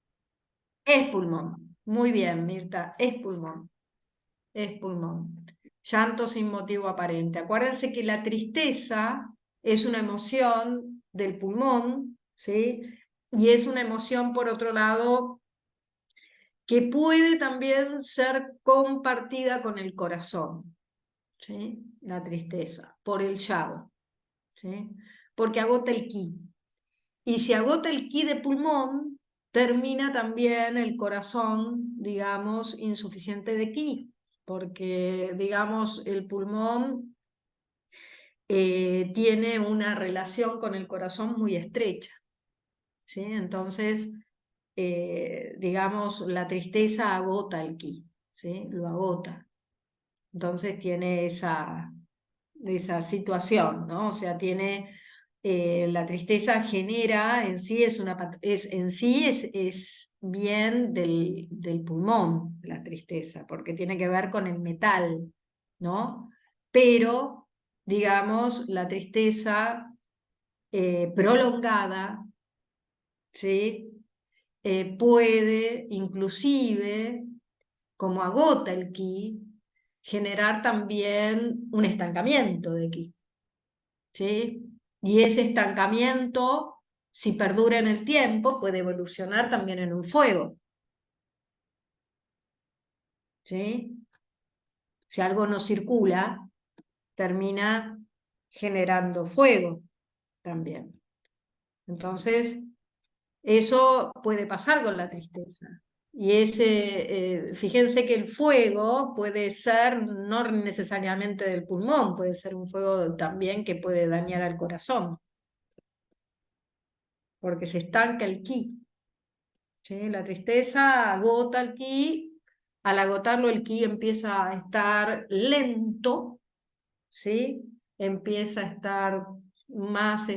Es pulmón. Muy bien, Mirta, es pulmón. Es pulmón. llanto sin motivo aparente. Acuérdense que la tristeza es una emoción del pulmón, ¿sí? Y es una emoción, por otro lado, que puede también ser compartida con el corazón, ¿sí? La tristeza, por el llado, ¿sí? Porque agota el ki. Y si agota el ki de pulmón, termina también el corazón, digamos, insuficiente de ki, porque, digamos, el pulmón tiene una relación con el corazón muy estrecha, ¿sí? Entonces, digamos, la tristeza agota el ki, ¿sí? Lo agota. Entonces tiene esa situación, ¿no? O sea, tiene la tristeza genera en sí es bien del pulmón la tristeza, porque tiene que ver con el metal, ¿no? Pero, digamos, la tristeza prolongada, ¿sí? Puede inclusive, como agota el ki, generar también un estancamiento de ki, ¿sí? Y ese estancamiento, si perdura en el tiempo, puede evolucionar también en un fuego, ¿sí? Si algo no circula, termina generando fuego también. Entonces, eso puede pasar con la tristeza. Y fíjense que el fuego puede ser no necesariamente del pulmón, puede ser un fuego también que puede dañar al corazón, porque se estanca el ki, ¿sí? La tristeza agota el ki, al agotarlo el ki empieza a estar lento, ¿sí? Empieza a estar más,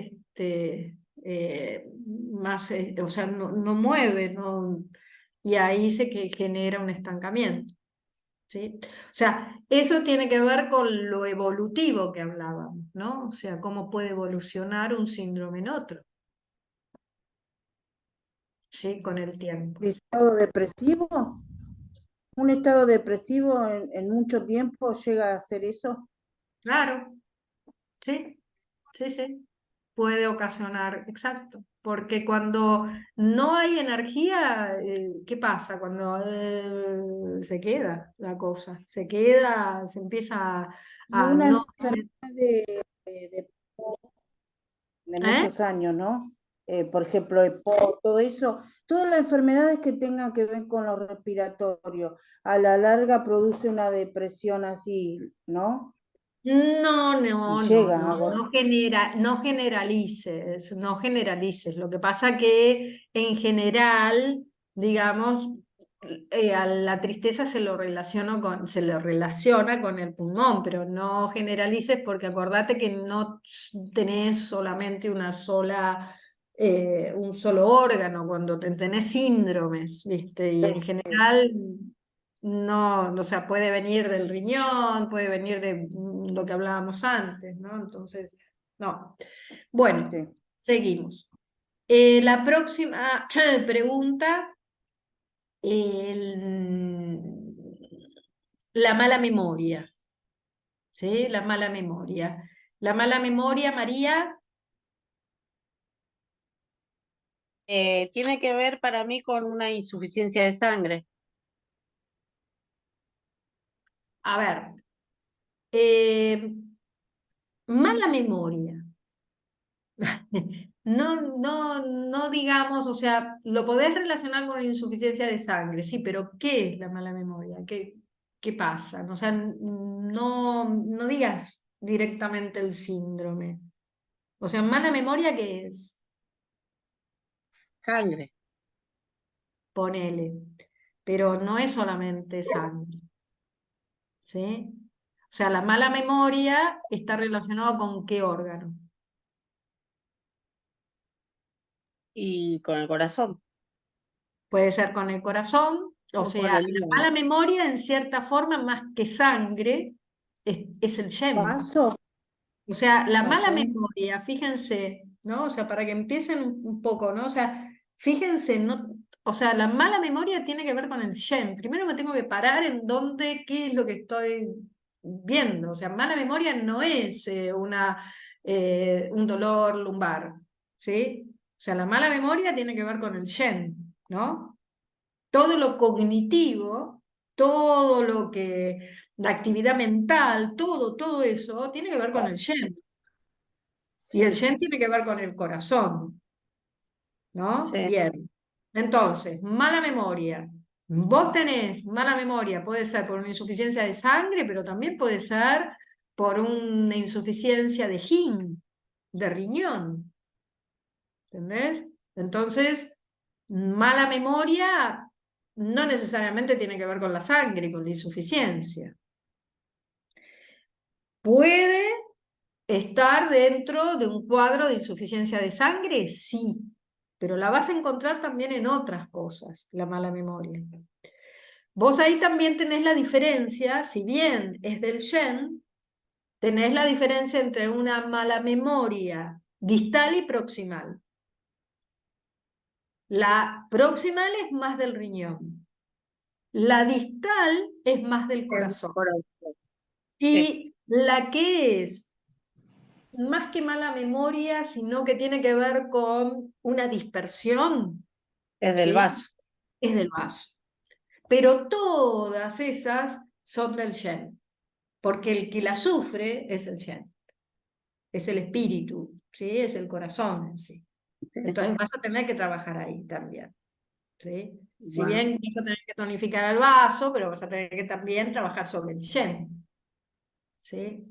o sea, no mueve, y ahí que genera un estancamiento, ¿sí? O sea, eso tiene que ver con lo evolutivo que hablábamos, ¿no? O sea, cómo puede evolucionar un síndrome en otro, ¿sí? Con el tiempo. ¿Estado depresivo? ¿Un estado depresivo en mucho tiempo llega a hacer eso? Claro, sí, sí, sí. Puede ocasionar, exacto. Porque cuando no hay energía, ¿qué pasa? Cuando se queda la cosa, se empieza Y a una no... enfermedad de ¿Eh? muchos años, ¿no? Por ejemplo, el POC, todo eso, todas las enfermedades que tengan que ver con lo respiratorio, a la larga produce una depresión así, ¿no? No, Y no, no, llega no, a vos. no generalices, no generalices. Lo que pasa que en general, digamos, a la tristeza se lo relaciona con el pulmón, pero no generalices porque acordate que no tenés solamente un solo órgano cuando tenés síndromes, ¿viste? Y en general no, o sea, puede venir del riñón, puede venir de lo que hablábamos antes, ¿no? Entonces, no. Bueno, Sí. seguimos. La próxima pregunta, la mala memoria, ¿sí? La mala memoria. La mala memoria, María, Tiene que ver para mí con una insuficiencia de sangre. a ver, eh, mala memoria. No digamos, o sea, lo podés relacionar con insuficiencia de sangre, sí, pero ¿qué es la mala memoria? ¿Qué pasa? O sea, no digas directamente el síndrome. O sea, mala memoria, ¿qué es? Sangre. Ponele. Pero no es solamente sangre, ¿sí? O sea, la mala memoria está relacionada con qué órgano. Y con el corazón. Puede ser con el corazón, o O con sea, el la hígado. mala memoria en cierta forma, más que sangre, es el YEM. ¿Paso? O sea, la mala ¿Ayer? memoria, fíjense, ¿no? O sea, para que empiecen un poco, ¿no? O sea, fíjense, ¿no? O sea, la mala memoria tiene que ver con el YEM. Primero me tengo que parar en dónde, qué es lo que estoy viendo. O sea, mala memoria no es un dolor lumbar, ¿sí? O sea, la mala memoria tiene que ver con el Shen, ¿no? Todo lo cognitivo, todo lo que, la actividad mental, todo eso tiene que ver con el Shen. Y el Sí, Shen tiene que ver con el corazón, ¿no? sí, Bien. Entonces, mala memoria. Vos tenés mala memoria, puede ser por una insuficiencia de sangre, pero también puede ser por una insuficiencia de Yin, de riñón. ¿Entendés? Entonces, mala memoria no necesariamente tiene que ver con la sangre, con la insuficiencia. Puede estar dentro de un cuadro de insuficiencia de sangre, sí, pero la vas a encontrar también en otras cosas, la mala memoria. Vos ahí también tenés la diferencia, si bien es del Shen, tenés la diferencia entre una mala memoria distal y proximal. La proximal es más del riñón, la distal es más del corazón. sí, Y la que es más que mala memoria, sino que tiene que ver con una dispersión, es del ¿sí? vaso. Es del vaso. Pero todas esas son del Shen, porque el que la sufre es el Shen, es el espíritu, ¿sí? Es el corazón en sí. Entonces vas a tener que trabajar ahí también, ¿sí? Si Wow. bien vas a tener que tonificar el vaso, pero vas a tener que también trabajar sobre el Shen, ¿sí?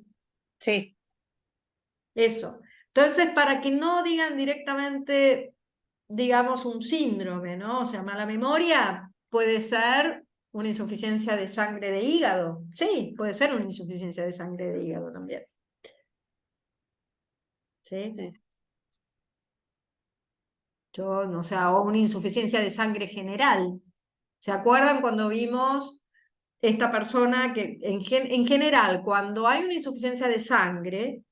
Sí, Eso. Entonces, para que no digan directamente, digamos, un síndrome, ¿no? O sea, mala memoria puede ser una insuficiencia de sangre de hígado. Sí, puede ser una insuficiencia de sangre de hígado también. ¿Sí? sí, Yo, no, o sea, o una insuficiencia de sangre general. ¿Se acuerdan cuando vimos esta persona que en general, cuando hay una insuficiencia de sangre,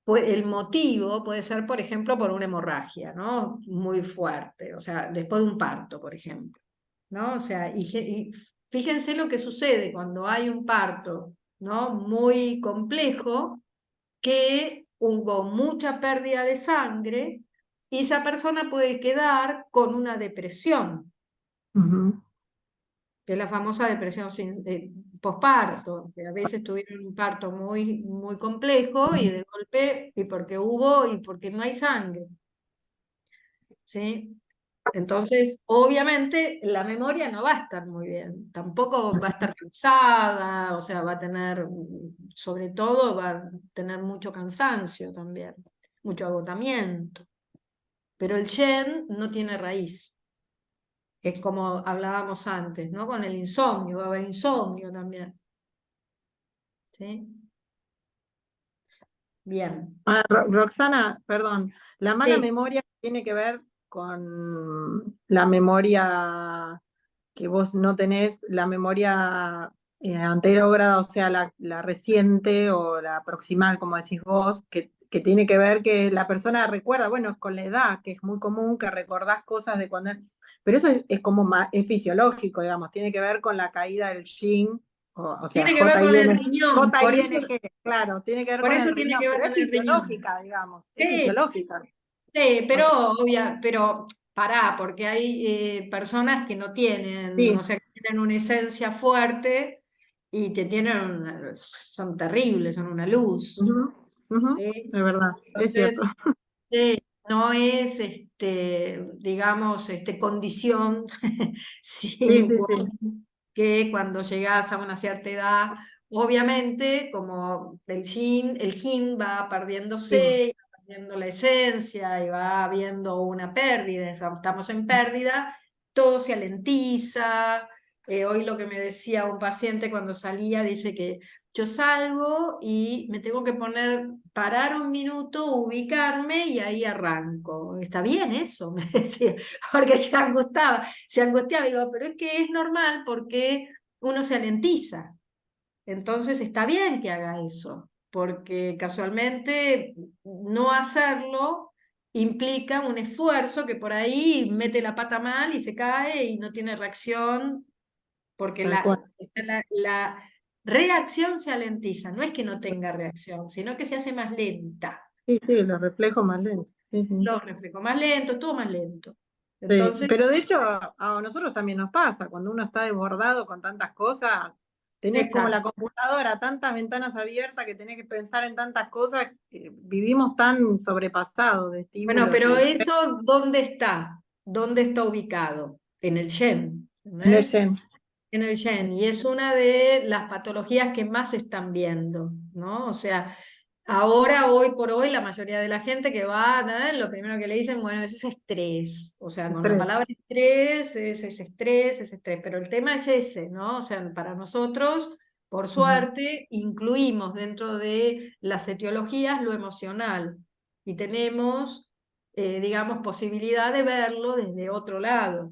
el motivo puede ser, por ejemplo, por una hemorragia, ¿no? Muy fuerte, o sea, después de un parto, por ejemplo, ¿no? O sea, y fíjense lo que sucede cuando hay un parto, ¿no? Muy complejo, que hubo mucha pérdida de sangre y esa persona puede quedar con una depresión, Ujú. que es la famosa depresión posparto, que a veces tuvieron un parto muy complejo y de golpe, y porque hubo, y porque no hay sangre, ¿sí? Entonces, obviamente, la memoria no va a estar muy bien, tampoco va a estar cansada, o sea, va a tener, sobre todo, va a tener mucho cansancio también, mucho agotamiento, pero el Shen no tiene raíz. Es como hablábamos antes, ¿no? Con el insomnio, va a haber insomnio también. ¿Sí? Bien. Roxana, perdón, la mala Sí, memoria tiene que ver con la memoria que vos no tenés, la memoria anterógrada, o sea, la reciente o la proximal, como decís vos, que tiene que ver que la persona recuerda, bueno, es con la edad, que es muy común que recordás cosas de cuando... Pero eso es como más, es fisiológico, digamos, tiene que ver con la caída del yin, o sea, tiene que ver con el J-I-N, riñón, J-I-N-G, claro, tiene que ver por con el eso tiene riñón, que ver pero es con el riñón. fisiológica, digamos, es Sí, fisiológica. sí, Ok, pero pará, porque hay personas que no tienen, o sí, sea, que tienen una esencia fuerte y te tienen son terribles, son una luz. ujú, ujú, ¿Sí? es verdad, es cierto. Entonces, no es, digamos, condición Sí, sine sí, qua sí. non que cuando llegas a una cierta edad, obviamente, como el yin va Sí. perdiéndose, y va perdiendo la esencia y va habiendo una pérdida, estamos en pérdida, todo se alentiza. Hoy lo que me decía un paciente cuando salía, dice que yo salgo y me tengo que parar un minuto, ubicarme y ahí arranco. Está bien eso, me decía, porque se angustiaba, digo, pero es que es normal porque uno se alentiza. Entonces está bien que haga eso, porque casualmente no hacerlo implica un esfuerzo que por ahí mete la pata mal y se cae y no tiene reacción, porque Tal cual. Reacción se alentiza, no es que no tenga reacción, sino que se hace más lenta. Sí, sí, los reflejos más lentos. Sí, sí. Los reflejos más lentos, todo más lento. Sí, Entonces, pero de hecho a nosotros también nos pasa, cuando uno está desbordado con tantas cosas, tenés como la exacto. computadora, tantas ventanas abiertas que tenés que pensar en tantas cosas, vivimos tan sobrepasados de Bueno, estímulos pero y eso, ¿dónde está? ¿Dónde está ubicado? En el Shen, no ¿entendés? sé. En el Shen, y es una de las patologías que más se están viendo, ¿no? O sea, ahora, hoy por hoy, la mayoría de la gente que va, ¿no? Lo primero que le dicen, bueno, eso es estrés. O sea, con la Estrés. palabra estrés, es estrés, pero el tema es ese, ¿no? O sea, para nosotros, por Ujú. suerte, incluimos dentro de las etiologías lo emocional y tenemos, digamos, posibilidad de verlo desde otro lado,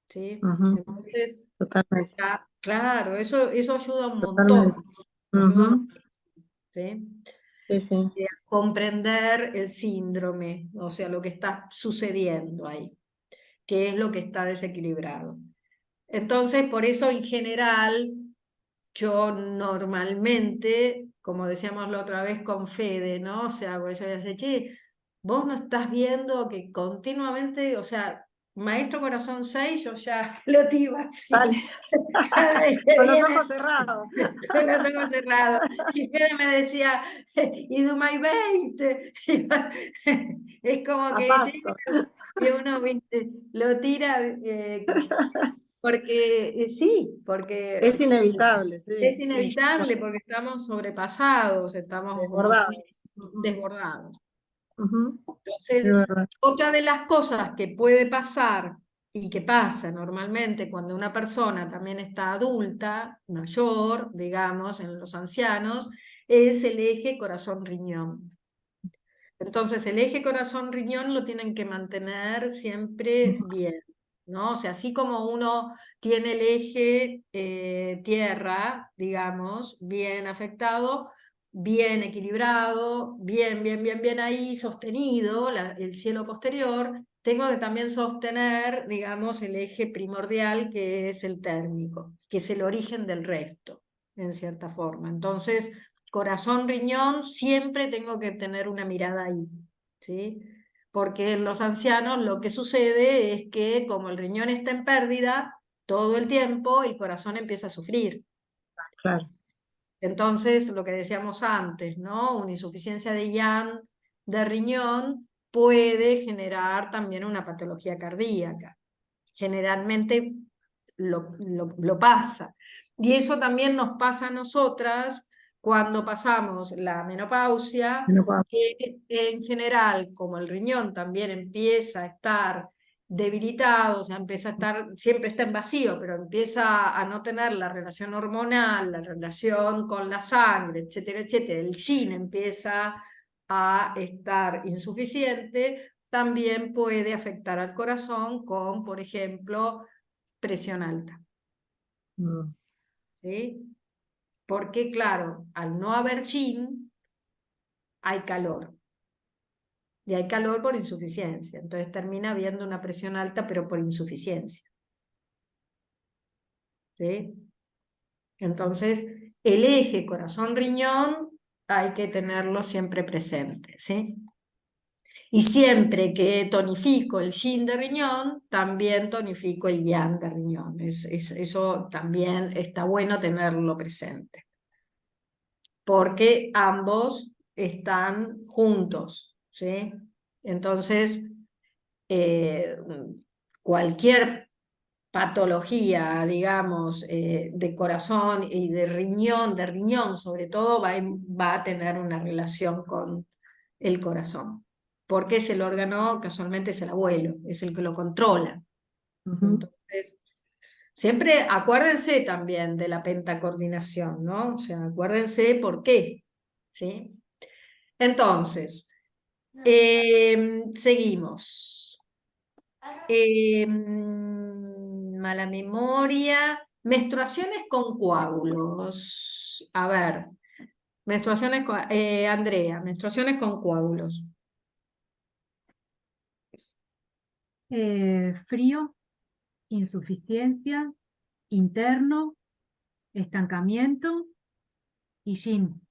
¿sí? Ujú. Entonces, Totalmente, claro, eso ayuda un montón, totalmente. ayuda Ujú. muchísimo, ¿sí? Sí, sí. A comprender el síndrome, o sea, lo que está sucediendo ahí, qué es lo que está desequilibrado. Entonces, por eso en general, yo normalmente, como decíamos la otra vez con Fede, ¿no? O sea, por eso ella dice, che, vos no estás viendo que continuamente, o sea, Maestro Corazón 6 yo ya lo tiro Dale, así. Cada vez que con los viene, ojos cerrados. con los ojos cerrados. Y Fede me decía, y Dumay 20. Es como A que sí, pasto. que uno ¿viste? Lo tira, porque sí, porque Es inevitable, es sí. Y inevitable, porque estamos sobrepasados, estamos como desbordado. muy desbordados. Ujú. Es Entonces, verdad. otra de las cosas que puede pasar y que pasa normalmente cuando una persona también está adulta, mayor, digamos, en los ancianos, es el eje corazón-riñón. Entonces, el eje corazón-riñón lo tienen que mantener siempre bien, ¿no? O sea, así como uno tiene el eje tierra, digamos, bien afectado, bien equilibrado, bien ahí sostenido, el cielo posterior, tengo que también sostener, digamos, el eje primordial que es el térmico, que es el origen del resto, en cierta forma. Entonces, corazón, riñón, siempre tengo que tener una mirada ahí, ¿sí? Porque en los ancianos lo que sucede es que como el riñón está en pérdida todo el tiempo, el corazón empieza a sufrir. Claro. Entonces, lo que decíamos antes, ¿no? Una insuficiencia de Yang de riñón puede generar también una patología cardíaca. Generalmente lo pasa. Y eso también nos pasa a nosotras cuando pasamos la menopausia, No puedo. que en general, como el riñón también empieza a estar debilitado, o sea, empieza a estar, siempre está en vacío, pero empieza a no tener la relación hormonal, la relación con la sangre, etcétera, etcétera, el yin empieza a estar insuficiente, también puede afectar al corazón con, por ejemplo, presión alta, Mm. ¿sí? Porque, claro, al no haber yin, hay calor. Y hay calor por insuficiencia. Entonces termina habiendo una presión alta, pero por insuficiencia, ¿sí? Entonces, el eje corazón-riñón hay que tenerlo siempre presente, ¿sí? Y siempre que tonifico el yin de riñón, también tonifico el yang de riñón. Eso también está bueno tenerlo presente, porque ambos están juntos, ¿sí? Entonces, eh, cualquier patología, digamos, de corazón y de riñón sobre todo, va a tener una relación con el corazón, porque es el órgano, casualmente es el abuelo, es el que lo controla. Ujú. Entonces, siempre acuérdense también de la pentacoordinación, ¿no? O sea, acuérdense por qué, ¿sí? Entonces, seguimos. Mala memoria. Menstruaciones con coágulos. A ver, Andrea, menstruaciones con coágulos. Frío, insuficiencia, interno, estancamiento y yin.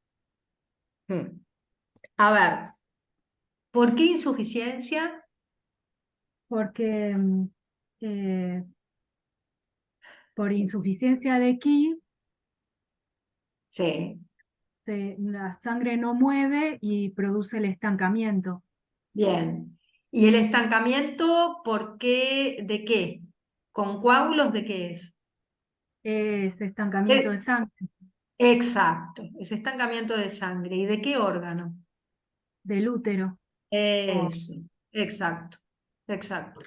Hmm. A ver, ¿por qué insuficiencia? Porque eh, por insuficiencia de ki, Sí, la sangre no mueve y produce el estancamiento. bien. ¿Y el estancamiento, por qué? ¿De qué? ¿Con coágulos de qué es? Es estancamiento de Eh, sangre, exacto, es estancamiento de sangre. ¿Y de qué órgano? del útero. O Eso, exacto, exacto.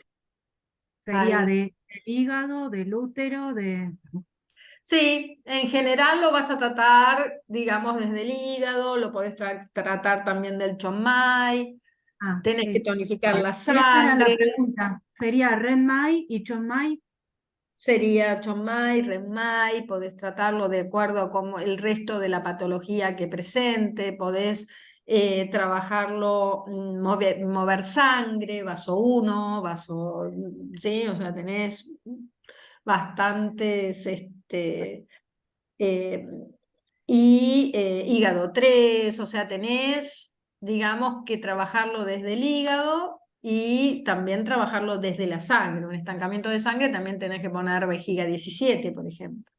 sería Ahí. del hígado, del útero, de... Sí, en general lo vas a tratar, digamos, desde el hígado, lo podés tratar también del chonmai, Ah, tenés que eso. tonificar la Esa era la sangre, pregunta. ¿Sería Renmai y Chonmai? sería chonmai, renmai, podés tratarlo de acuerdo a como el resto de la patología que presente, podés trabajarlo, mover sangre, vaso 1, vaso, sí, o sea, tenés bastantes, eh, y hígado 3, o sea, tenés, digamos, que trabajarlo desde el hígado y también trabajarlo desde la sangre. Un estancamiento de sangre también tenés que poner vejiga 17, por ejemplo.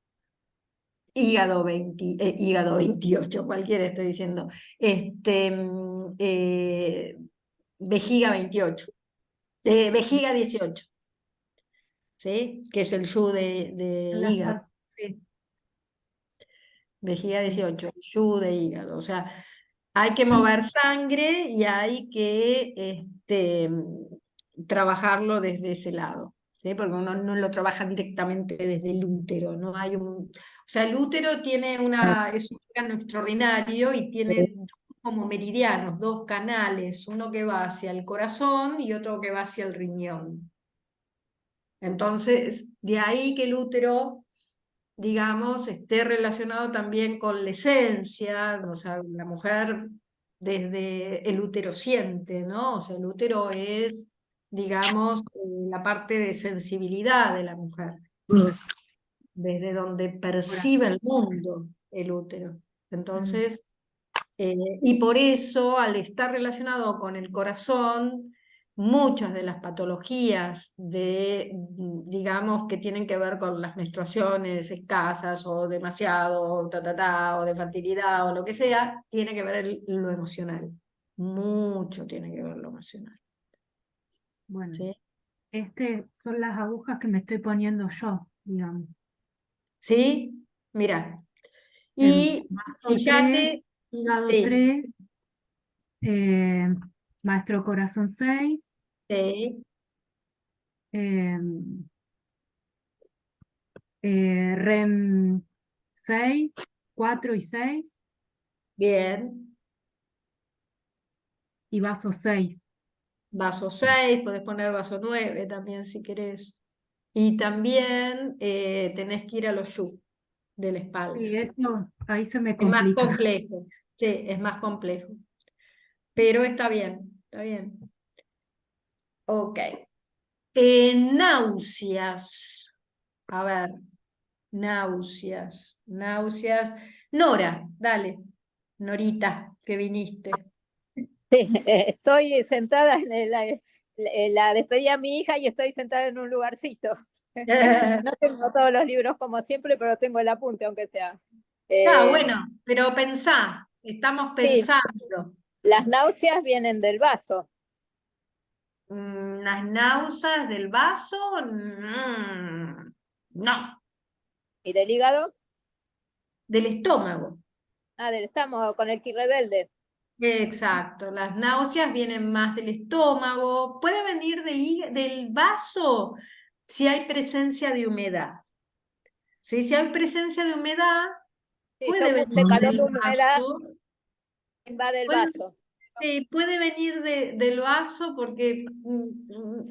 Hígado 28, cualquiera estoy diciendo. Vejiga 28, vejiga 18, ¿sí? Que es el yu de hígado. Sí. Vejiga Sí. 18, el yu de hígado. O sea, hay que mover sangre y hay que trabajarlo desde ese lado, ¿sí? Porque uno no lo trabaja directamente desde el útero, no hay o sea, el útero es un órgano extraordinario y tiene como meridianos, dos canales, uno que va hacia el corazón y otro que va hacia el riñón. Entonces, de ahí que el útero, digamos, esté relacionado también con la esencia, o sea, la mujer desde el útero siente, ¿no? O sea, el útero es, digamos, la parte de sensibilidad de la mujer, desde donde percibe el mundo el útero. Entonces, y por eso, al estar relacionado con el corazón, muchas de las patologías digamos, que tienen que ver con las menstruaciones escasas o demasiado, o de fertilidad o lo que sea, tiene que ver lo emocional. Mucho tiene que ver lo emocional. Bueno, ¿Sí? son las agujas que me estoy poniendo yo, digamos. ¿Sí? Mira. En Y vaso 3, fíjate, hígado sí, 3, eh, maestro corazón 6, sí, REM 6, 4 y 6, bien. y vaso 6. Vaso 6, podés poner vaso 9 también si querés. Y también tenés que ir a los yu de la espalda. Sí, eso ahí se me Es más complica. complejo, sí, es más complejo. Pero está bien, está bien. Ok. Náuseas. A ver, náuseas. Nora, dale. Norita, que viniste. Sí, estoy sentada la despedí a mi hija y estoy sentada en un lugarcito. No tengo todos los libros como siempre, pero tengo el apunte, aunque sea. Eh, Bueno, pero pensá, estamos sí, pensando. las náuseas vienen del vaso Las náuseas del vaso, no, y del hígado. del estómago. Estamos con el ki rebelde. Exacto, las náuseas vienen más del estómago, puede venir del vaso si hay presencia de humedad. ¿Sí? Si hay presencia de humedad, Sí, puede yo venir puse calor del de humedad, vaso. va del Puede, vaso. sí, puede venir del vaso porque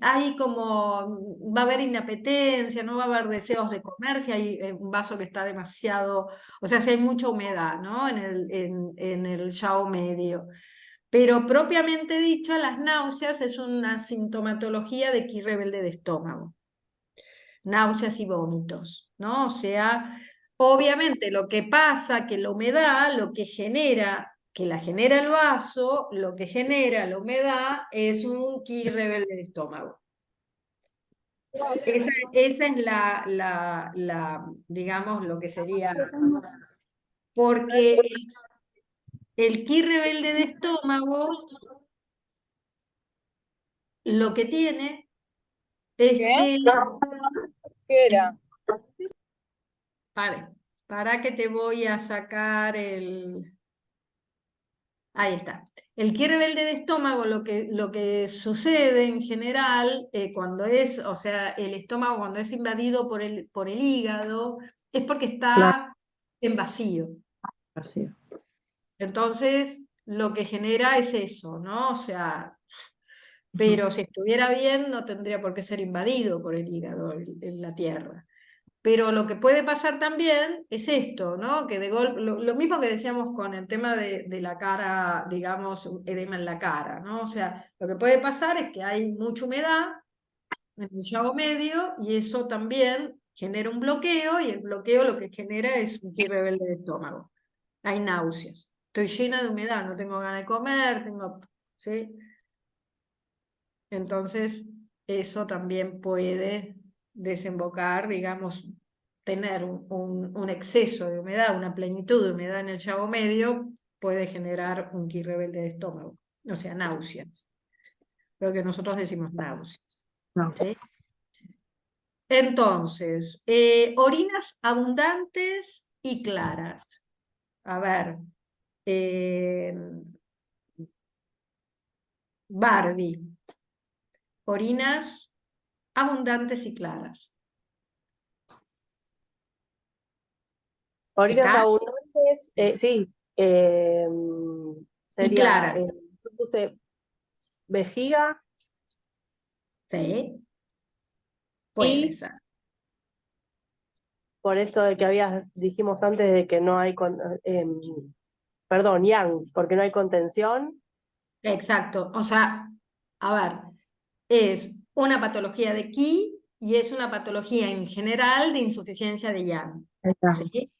hay como, va a haber inapetencia, no va a haber deseos de comer si hay un vaso que está demasiado, o sea, si hay mucha humedad, ¿no? En el yao medio. Pero propiamente dicho, las náuseas es una sintomatología de ki rebelde de estómago. Náuseas y vómitos, ¿no? O sea, Obviamente lo que pasa, que la humedad, lo que genera, que la genera el vaso, lo que genera la humedad es un ki rebelde de estómago. Esa es digamos, lo que sería, porque el ki rebelde de estómago lo que tiene es ¿Qué? que, ¿Qué era? para que te voy a sacar ahí está. El ki rebelde de estómago, lo que sucede en general cuando es, o sea, el estómago cuando es invadido por el hígado, es porque Claro, está en vacío. así. Entonces, lo que genera es eso, ¿no? O sea, Ujú. pero si estuviera bien, no tendría por qué ser invadido por el hígado en la tierra. Pero lo que puede pasar también es esto, ¿no? Que de golpe, lo mismo que decíamos con el tema de la cara, digamos, edema en la cara, ¿no? O sea, lo que puede pasar es que hay mucha humedad en el llago medio y eso también genera un bloqueo y el bloqueo lo que genera es un ki rebelde de estómago. Hay náuseas. Estoy llena de humedad, no tengo ganas de comer, ¿sí? Entonces, eso también puede desembocar, digamos, tener un exceso de humedad, una plenitud de humedad en el llago medio, puede generar un ki rebelde de estómago, o sea, náuseas. Lo que nosotros decimos náuseas. No. ¿Sí? Entonces, orinas abundantes y claras. A ver, eh, Barbie, orinas abundantes y claras. Orinas ¿Está? abundantes, sí, Y sería, claras. yo puse vejiga Sí, puede y ser. por esto de que dijimos antes de que no hay, perdón, yang, porque no hay contención. Exacto. O sea, a ver, es una patología de Qi y es una patología en general de insuficiencia de Yang. ¿Sí?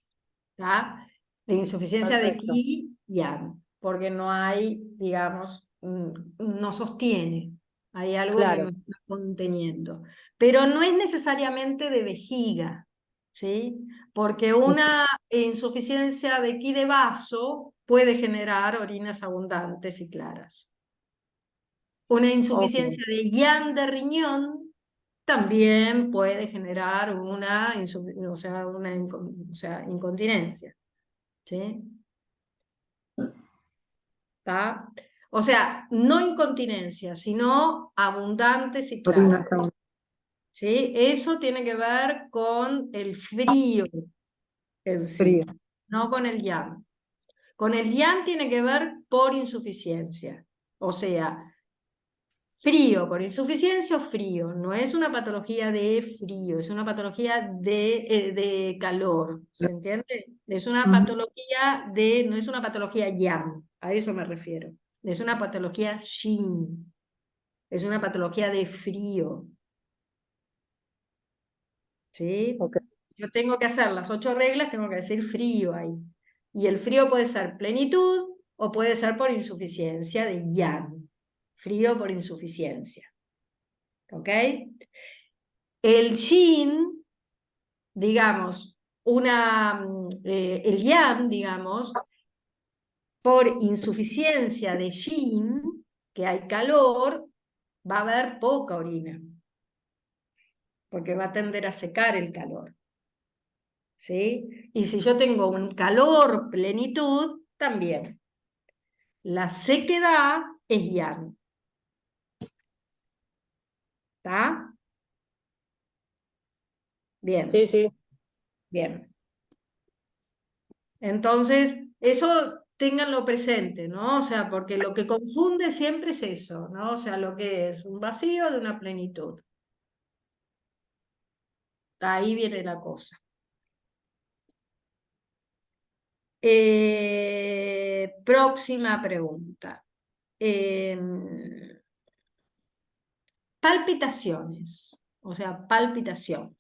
¿Está? De insuficiencia de Perfecto. Qi, Yang. Porque no hay, digamos, no sostiene. Hay algo que no Claro. está conteniendo. Pero no es necesariamente de vejiga. ¿Sí? Porque una insuficiencia de Qi de vaso puede generar orinas abundantes y claras. Una Ok. insuficiencia de Yang de riñón también puede generar o sea, o sea, incontinencia. ¿Sí? ¿Está? O sea, no incontinencia, sino abundantes y claras. ¿Sí? Eso tiene que ver con el frío en sí, Frío. no con el yang. Con el yang tiene que ver por insuficiencia. O sea, frío por insuficiencia o frío. No es una patología de frío, es una patología de calor. ¿Se entiende? Es una patología no es una patología yang, a eso me refiero. Es una patología yin. Es una patología de frío. ¿Sí? Ok. Yo tengo que hacer las 8 reglas, tengo que decir frío ahí. Y el frío puede ser plenitud o puede ser por insuficiencia de yang. Frío por insuficiencia. ¿Ok? El yin, digamos, el yang, digamos, por insuficiencia de yin, que hay calor, va a haber poca orina, porque va a tender a secar el calor. ¿Sí? Y si yo tengo un calor, plenitud, también. La sequedad es yang. ¿Está? Bien, Sí, sí. bien. Entonces, eso ténganlo presente, ¿no? O sea, porque lo que confunde siempre es eso, ¿no? O sea, lo que es un vacío de una plenitud. Ahí viene la cosa. Próxima pregunta. Palpitaciones, o sea, palpitación.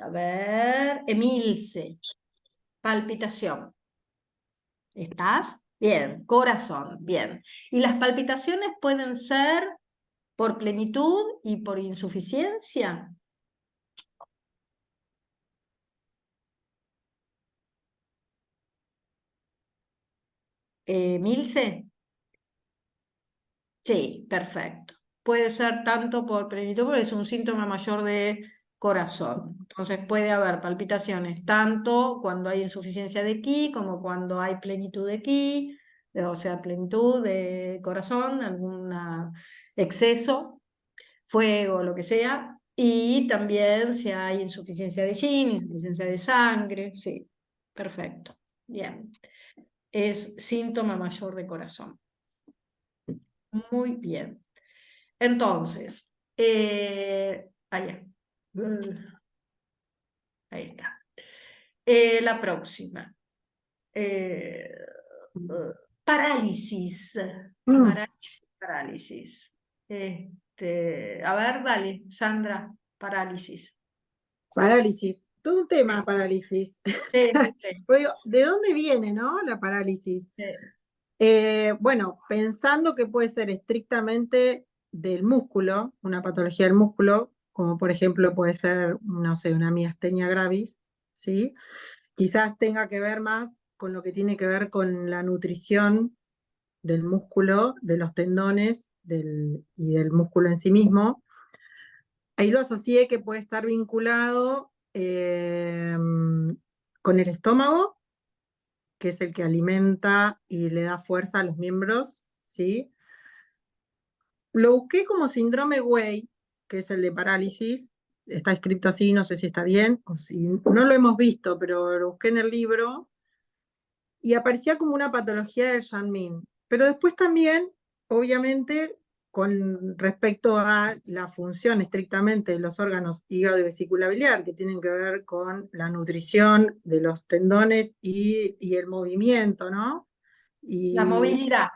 A ver, Emilce, palpitación. ¿Estás? Bien, corazón, bien. Y las palpitaciones pueden ser por plenitud y por insuficiencia. Milce. Sí, perfecto. Puede ser tanto por plenitud, porque es un síntoma mayor de corazón. Entonces puede haber palpitaciones tanto cuando hay insuficiencia de ki como cuando hay plenitud de ki, o sea, plenitud de corazón, algún exceso, fuego, lo que sea. Y también si hay insuficiencia de yin, insuficiencia de sangre. Sí, perfecto. Bien. Es síntoma mayor de corazón. Muy bien. Entonces, allá. Ahí está. La próxima. Eh, parálisis. Parálisis. A ver, dale, Sandra, parálisis. Parálisis. Todo un tema, parálisis. Sí, sí, Pero digo, ¿de dónde viene, no? La parálisis. sí. Bueno, pensando que puede ser estrictamente del músculo, una patología del músculo, como por ejemplo puede ser, no sé, una miastenia gravis, ¿sí? Quizás tenga que ver más con lo que tiene que ver con la nutrición del músculo, de los tendones y del músculo en sí mismo. Ahí lo asocié que puede estar vinculado con el estómago, que es el que alimenta y le da fuerza a los miembros, ¿sí? Lo busqué como síndrome Way, que es el de parálisis, está escrito así, no sé si está bien, o si no lo hemos visto, pero lo busqué en el libro, y aparecía como una patología del Shanmin. Pero después también, obviamente, con respecto a la función estrictamente de los órganos hígado y vesícula biliar, que tienen que ver con la nutrición de los tendones y el movimiento, ¿no? La Y movilidad.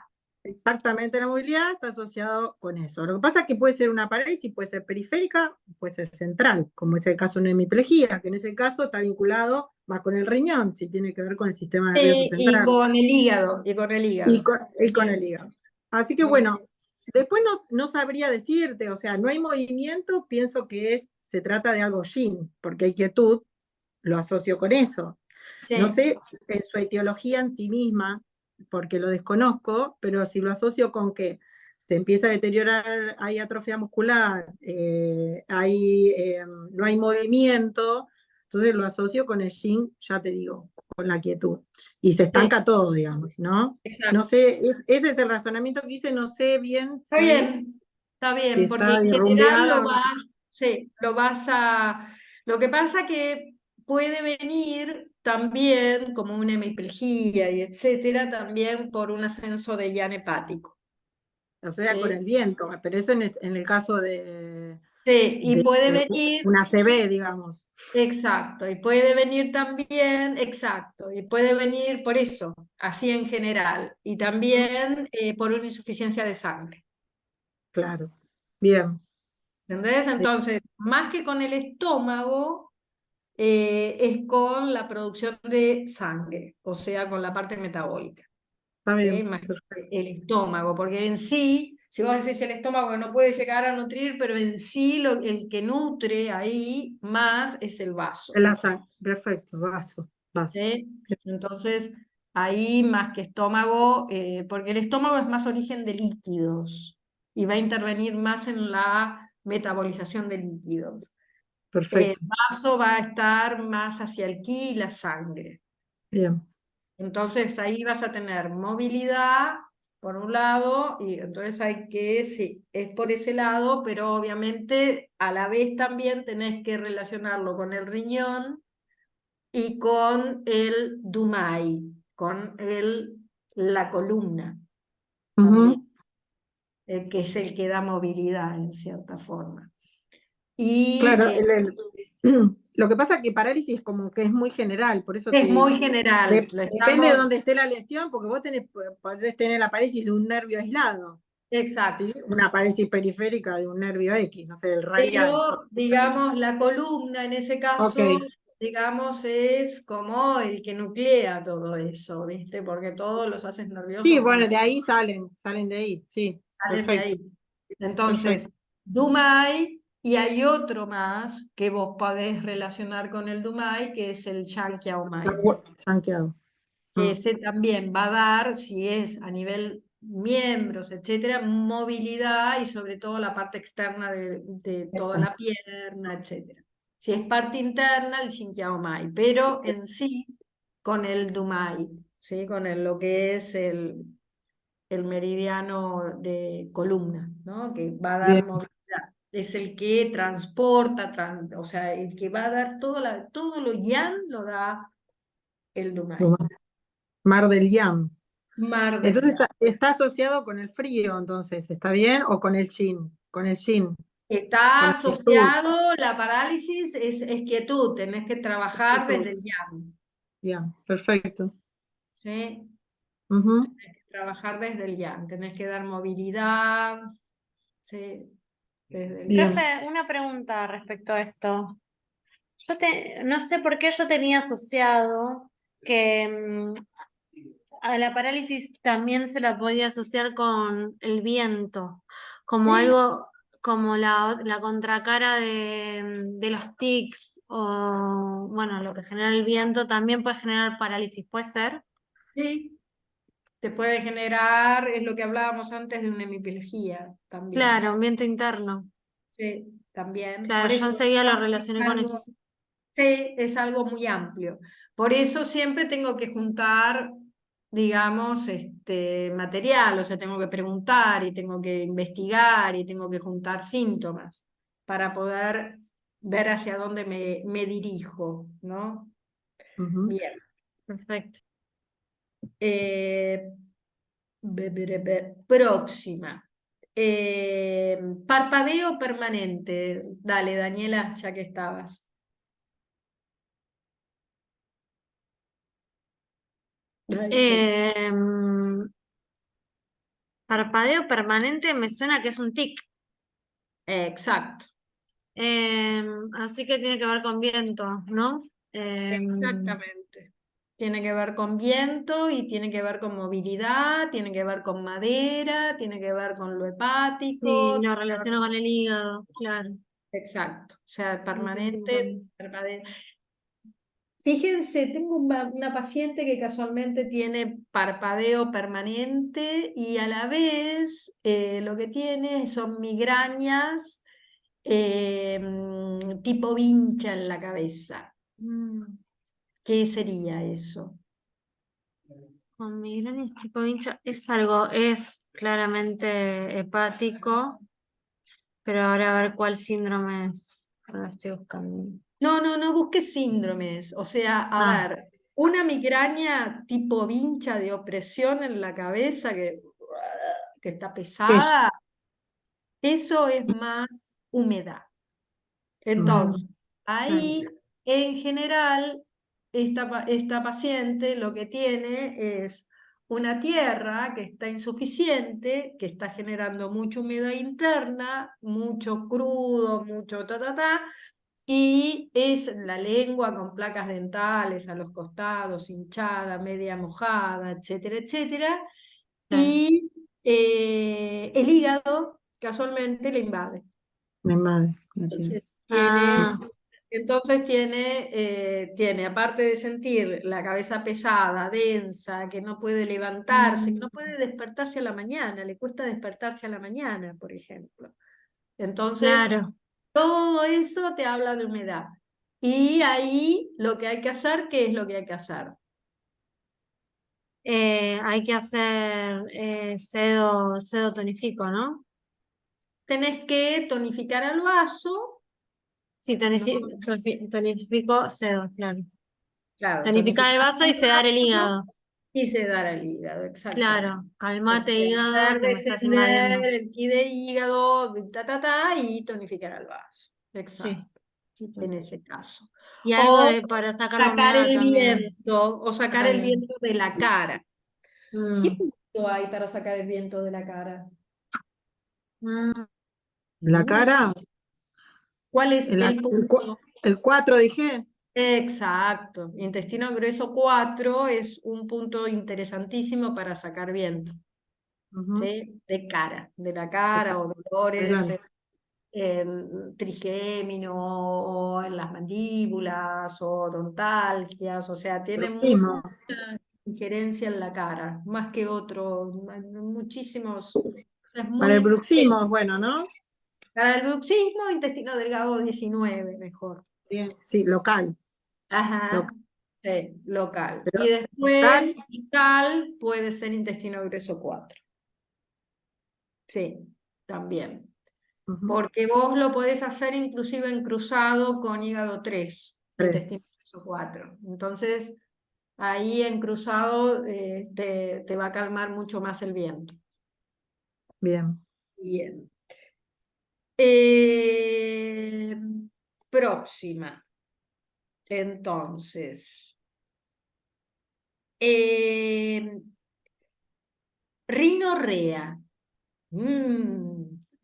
exactamente la movilidad está asociado con eso. Lo que pasa es que puede ser una parálisis, puede ser periférica, puede ser central, como es el caso de una hemiplegia, que en ese caso está vinculado más con el riñón, si tiene que ver con el sistema nervioso Y central con el hígado, y con el y hígado. con Bien. el hígado. Así que Muy bueno, después no sabría decirte, o sea, no hay movimiento, pienso que se trata de algo yin, porque hay quietud, lo asocio con eso. No Sí. sé su etiología en sí misma, porque lo desconozco, pero si lo asocio con que se empieza a deteriorar, hay atrofia muscular, no hay movimiento, entonces lo asocio con el yin, ya te digo, con la quietud. Y se Sí, estanca todo, digamos, ¿no? exacto. No sé, ese es el razonamiento que hice, no sé bien Está si bien, porque está en general derrumbeada o no. sí, lo vas a. Lo que pasa que puede venir también como una hemiplegia y etcétera, también por un ascenso de yan hepático. O sea, con ¿Sí? el viento, pero eso en el caso Sí, y de puede venir. una CB, digamos. Exacto, y puede venir también, exacto, y puede venir por eso, así en general, y también por una insuficiencia de sangre. Claro. Bien. ¿Entendés? Entonces, más que con el estómago, es con la producción de sangre, o sea, con la parte metabólica, Está ¿sí? bien. Más que el estómago, porque en sí, si vos decís el estómago no puede llegar a nutrir, pero en sí el que nutre ahí más es el vaso. Perfecto, vaso. ¿Sí? Entonces, ahí más que estómago, porque el estómago es más origen de líquidos y va a intervenir más en la metabolización de líquidos. El Perfecto. vaso va a estar más hacia el ki y la sangre. Bien. Entonces, ahí vas a tener movilidad, por un lado, y entonces sí, es por ese lado, pero obviamente a la vez también tenés que relacionarlo con el riñón y con el Dumai, con la columna también, Ujú. que es el que da movilidad en cierta forma. Y Claro, lo que pasa es que parálisis como que es muy general, por eso es muy general, depende de dónde esté la lesión, porque vos podés tener la parálisis de un nervio aislado. Exacto. ¿sí? Una parálisis periférica de un nervio X, no sé, del radial. Pero, digamos, la columna en ese Ok, caso, digamos, es como el que nuclea todo eso, ¿viste? Porque todos los haces sí, nerviosos bueno, de ahí salen de ahí, sí, salen de perfecto, ahí. Entonces, perfecto. Dumai, y hay otro más que vos podés relacionar con el Dumai, que es el Chanquiaomai. Santiago. Que ese también va a dar, si es a nivel miembros, etcétera, movilidad y sobre todo la parte externa de toda la pierna, etcétera. Si es parte interna, el Shinkiaomai, pero en sí con el Dumai, ¿sí? Con lo que es el meridiano de columna, ¿no? Que va a Bien, dar movilidad. Es el que transporta, o sea, el que va a dar todo lo yang lo da el Dumai. Mar del Yam. Mar del Entonces Yang. está asociado con el frío, entonces, ¿está bien? ¿O con el yin? Con el yin, Está con la quietud. asociado, la parálisis es quietud, tenés que trabajar Quietud. desde el yang, Ya, perfecto. ¿sí? Ujú. Tenés que trabajar desde el yang, tenés que dar movilidad, ¿sí? Desde el Bien. yang. Profe, una pregunta respecto a esto. No sé por qué yo tenía asociado que a la parálisis también se la podía asociar con el viento, como Sí, algo, como la contracara de los tics, o bueno, lo que genera el viento también puede generar parálisis, ¿puede ser? sí, te puede generar, es lo que hablábamos antes de una hemiplegia también, Claro, un viento interno. sí, también. Claro, Por yo eso enseguida lo es relacioné con eso. algo, sí, es algo muy amplio. Por eso siempre tengo que juntar, digamos, material, o sea, tengo que preguntar y tengo que investigar y tengo que juntar síntomas para poder ver hacia dónde me dirijo, ¿no? Ujú. Bien. Perfecto. Eh, próxima. Parpadeo permanente. Dale, Daniela, ya que estabas. Ay, sí. Em, Parpadeo permanente me suena que es un tic. Exacto. Así que tiene que ver con viento, ¿no? Exactamente. Tiene que ver con viento y tiene que ver con movilidad, tiene que ver con madera, tiene que ver con lo Sí, hepático. lo Tiene que ver relaciono con el hígado, claro. Exacto. O sea, Entiendo. permanente. Fíjense, tengo una paciente que casualmente tiene parpadeo permanente y a la vez lo que tiene son migrañas tipo vincha en la cabeza. Mm, ¿Qué sería eso? Con migraña tipo hincha es claramente hepático, pero ahora a ver cuál síndrome es. Ahora estoy buscando. No, no, no busques síndromes. O sea, a Ah, ver, una migraña tipo vincha de opresión en la cabeza que está Sí. pesada, eso es más humedad. Mm, Entonces, claro. ahí en general, esta paciente lo que tiene es una tierra que está insuficiente, que está generando mucha humedad interna, mucho crudo, mucho ta, y es la lengua con placas dentales a los costados, hinchada, media mojada, etcétera, etcétera, Claro. y el hígado casualmente le invade. mi madre, la tierra. Entonces Ah, tiene, aparte de sentir la cabeza pesada, densa, que no puede levantarse, que mm, no puede despertarse a la mañana, le cuesta despertarse a la mañana, por ejemplo. Entonces, claro. todo eso te habla de humedad. Y ahí lo que hay que hacer, ¿qué es lo que hay que hacer? Hay que hacer sedo tonifico, ¿no? Tenés que tonificar al vaso, Sí, ¿no? tonifico sedo, claro. Claro, Tonificar el tonificás vaso al y sedar el vaso hígado. y sedar al hígado, Claro, exactamente. O calmate sea, hígado hacer que me estás invadiendo. descender el ki de hígado, y tonificar al vaso. Sí, Exacto, sí, en total. ese caso. Y algo O para sacar la sacar humedad el también. viento, o sacar Sacar el el viento. viento de la cara. ¿Qué Mm, punto hay para sacar el viento de la cara? La cara, ¿Cuál es el punto? el 4 dije. Exacto. Intestino grueso 4 es un punto interesantísimo para sacar viento, Ujú. ¿sí? De cara, de la cara o dolores Claro. en trigémino o en las mandíbulas o odontalgias, o sea, tiene Bruxismo. mucha injerencia en la cara, más que otro, muchísimos, o sea, es Para el muy, bruxismo es bueno, ¿no? para el bruxismo, intestino delgado 19, mejor. Bien, sí, local. Ajá, Local. sí, local. Pero Y local, después, vital puede ser intestino grueso 4. Sí, también. ujú, Porque vos lo podés hacer inclusive en cruzado con hígado 3, 3. intestino grueso 4. Entonces, ahí en cruzado te va a calmar mucho más el viento. Bien. Bien. Eh, próxima. Entonces, eh, rinorrea.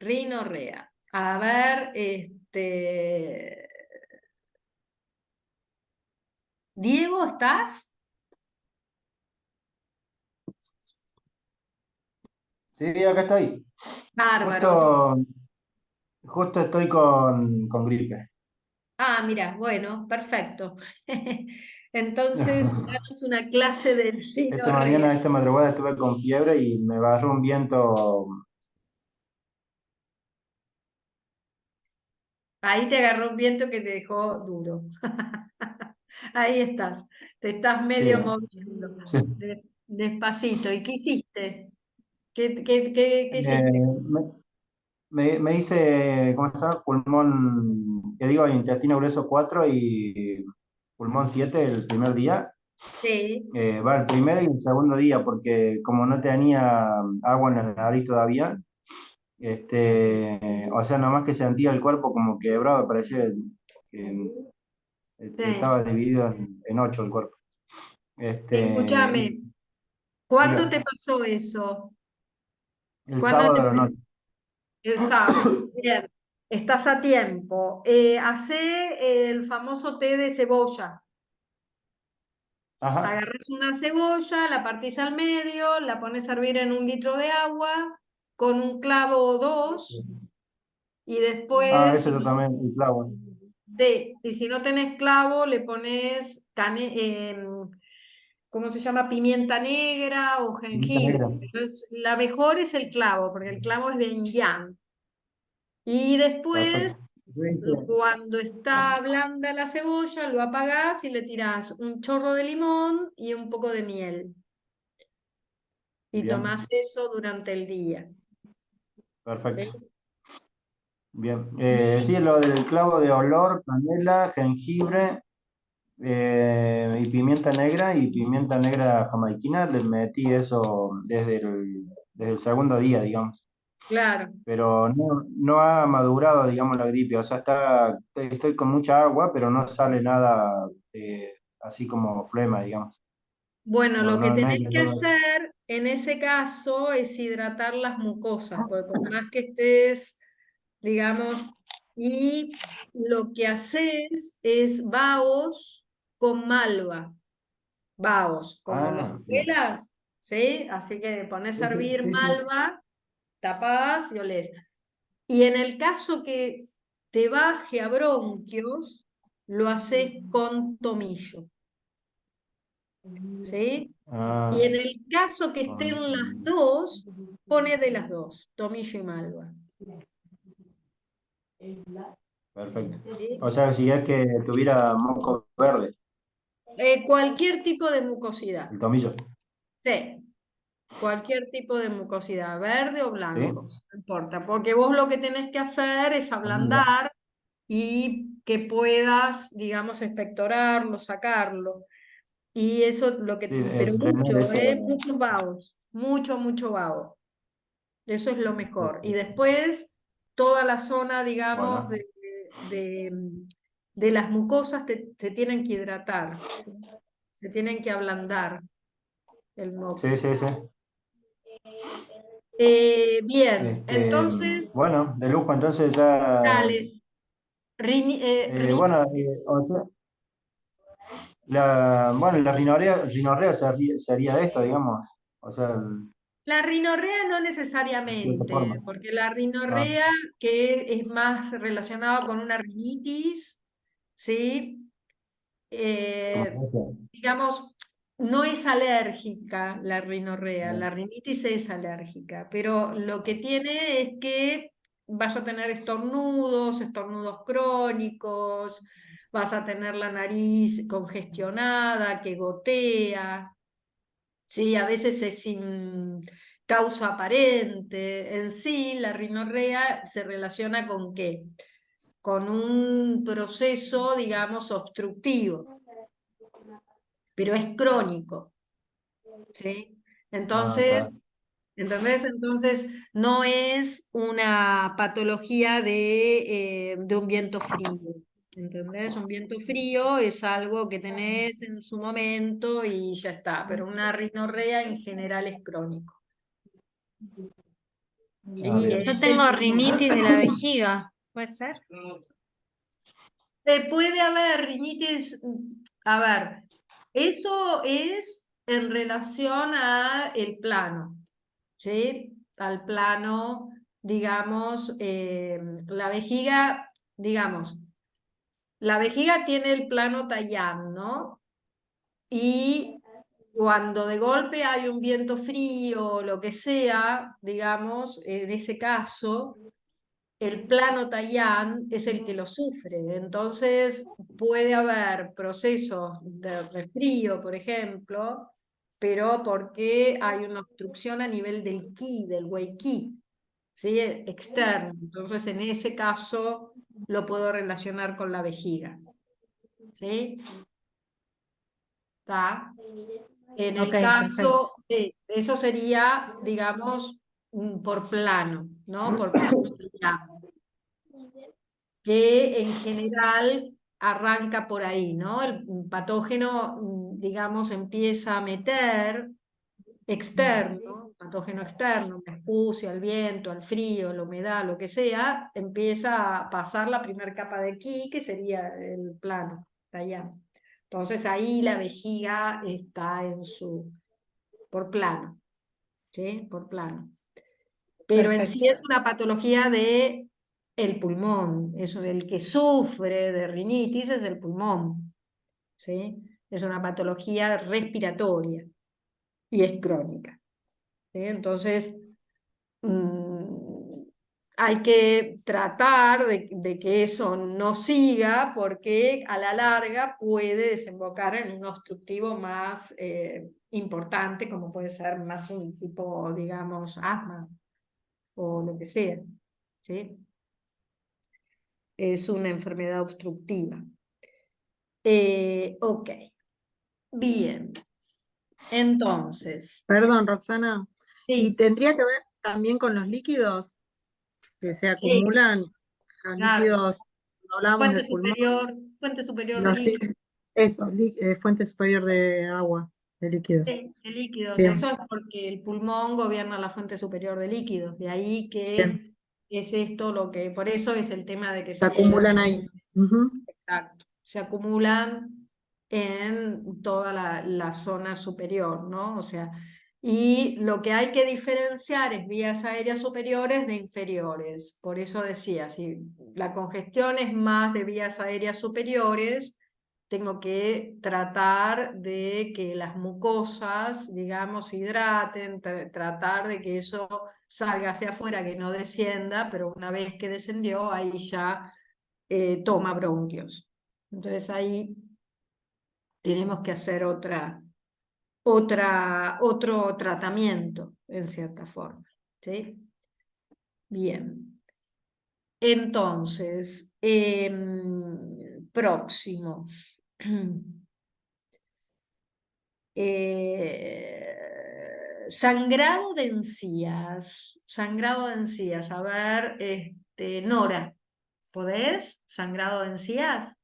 Rinorrea. A ver, Diego, ¿estás? Sí, acá estoy. Bárbaro. Justo estoy con gripe. Ah, mira, bueno, perfecto. Entonces, danos una clase de rinorrea. Esta madrugada estuve con fiebre y me agarró un viento. Ahí te agarró un viento que te dejó duro. Ahí estás, te estás Sí, medio moviendo, sí. despacito. ¿Y qué hiciste? ¿Qué hiciste? Me, me hice, ¿cómo se llama? Pulmón, que digo, intestino grueso 4 y pulmón 7 el primer día. Sí, Va el primer y el segundo día, porque como no tenía agua en la nariz todavía, o sea, nomás que sentía el cuerpo como quebrado, parecía que sí. estaba dividido en 8 el cuerpo. Y Escúchame, ¿cuándo diga, te pasó eso? el ¿Cuándo sábado te a la noche. El sábado. Bien, estás a tiempo. Hacé el famoso té de cebolla. Ajá. Agarras una cebolla, la partís al medio, la pones a hervir en 1 litro de agua con un clavo o dos y Ah, después, eso yo también, el clavo. y si no tenés clavo, le pones ¿cómo se llama? Pimienta negra o Pimienta jengibre. negra. Entonces, la mejor es el clavo, porque el clavo es de yang. Y después, Perfecto. Yo hice, cuando está blanda la cebolla, lo apagás y le tirás un chorro de limón y un poco de miel. Y bien, tomás eso durante el día. perfecto. ¿Sí? Bien. Y Sí, lo del clavo de olor, canela, jengibre y pimienta negra jamaiquina, le metí eso desde el segundo día, digamos. claro, Pero no ha madurado, digamos, la gripe. O sea, estoy con mucha agua, pero no sale nada así como flema, digamos. bueno, lo que No he tenés que llegado a eso. hacer en ese caso es hidratar las mucosas, porque por más que estés, digamos, y lo que haces es babos con malva. Vaos, como los Ah, bien. abuelas, ¿sí? Así que pones a Sí, sí, hervir sí, sí. malva, tapás y olés. Y en el caso que te baje a bronquios, lo haces con tomillo, ¿sí? Y Ah, en el caso que estén con- las dos, pone de las dos, tomillo y malva, perfecto. ¿sí? O sea, si es que tuviera moco verde, Cualquier tipo de mucosidad, el tomillo, sí. Cualquier tipo de mucosidad, verde o ¿sí? blanco, no importa, porque vos lo que tenés que hacer es Ah, mira. ablandar y que puedas, digamos, expectorarlo, sacarlo. Y eso lo que, Sí, pero tener mucho, ese. muchos vaos, mucho vaho. Eso es lo mejor. Y Perfecto. después, toda la zona, digamos, Bueno, de, de las mucosas se tienen que hidratar, ¿sí? Se tienen que ablandar el moco. sí, sí, sí. Bien, entonces, Bueno, de lujo, entonces ya, dale. bueno, o sea, bueno, la rinorrea sería esto, digamos, o sea, La rinorrea no de cierta necesariamente, forma. porque la Ah, rinorrea, que es más relacionado con una rinitis, ¿sí? Eh, o sea, digamos, no es alérgica la rinorrea, ah, la rinitis es alérgica, pero lo que tiene es que vas a tener estornudos crónicos, vas a tener la nariz congestionada, que gotea. Sí, a veces es sin causa aparente. En sí, la rinorrea se relaciona con ¿qué? Con un proceso, digamos, obstructivo, pero es crónico, ¿sí? está. Entonces, ¿entendés? Entonces, no es una patología de un viento frío. ¿Entendés? Un viento frío es algo que tenés en su momento y ya está, pero una rinorrea en general es crónico. Ah, Y bien. Yo es del tengo pulmón. rinitis de la vejiga, ¿puede ser? Puede haber rinitis, a ver, eso es en relación a el plano, ¿sí? Al plano, digamos, la vejiga, digamos, la vejiga tiene el plano Tayán, ¿no? Y cuando de golpe hay un viento frío o lo que sea, digamos, en ese caso, el plano Tayán es el que lo sufre. Entonces puede haber procesos de resfrío, por ejemplo, pero porque hay una obstrucción a nivel del ki, del wei qi, ¿sí? Externo. Entonces en ese caso lo puedo relacionar con la vejiga. ¿Sí? ¿Está? En Ok, el perfecto. caso, eso sería, digamos, por plano, ¿no? Por plano Tayán, que en general arranca por ahí, ¿no? El patógeno, digamos, empieza a meter externo, patógeno externo, la expusia, el viento, el frío, la humedad, lo que sea, empieza a pasar la primera capa de ki, que sería el plano, allá. Entonces ahí la vejiga está por plano, ¿sí? Por plano. Pero en sí Perfecto. es una patología de el pulmón, eso el que sufre de rinitis es el pulmón, ¿sí? Es una patología respiratoria y es crónica, ¿sí? Entonces, mm, hay que tratar de que eso no siga porque a la larga puede desembocar en un obstructivo más importante, como puede ser más un tipo, digamos, asma o lo que sea, ¿sí? Es una enfermedad obstructiva. Ok, bien. Entonces, Perdón, Roxana. ¿Y sí, tendría que ver también con los líquidos que se sí, acumulan? Los claro. líquidos, cuando hablamos del pulmón, Fuente superior de los, líquidos. eso, fuente superior de agua, de líquidos. Sí, de líquidos. Bien, Eso es porque el pulmón gobierna la fuente superior de líquidos. De ahí bien. que es esto lo que, por eso es el tema de que Se se acumulan. acumulan ahí. Ujú. Exacto. Se acumulan en toda la zona superior, ¿no? O sea, y lo que hay que diferenciar es vías aéreas superiores de inferiores. Por eso decía, si la congestión es más de vías aéreas superiores, tengo que tratar de que las mucosas, digamos, se hidraten, tratar de que eso salga hacia afuera, que no descienda, pero una vez que descendió, ahí ya toma bronquios. Entonces ahí tenemos que hacer otro tratamiento, en cierta forma. ¿Sí? Bien. Entonces, próximo. Sangrado de encías. Sangrado de encías. A ver, Nora, ¿podés? Sangrado de encías.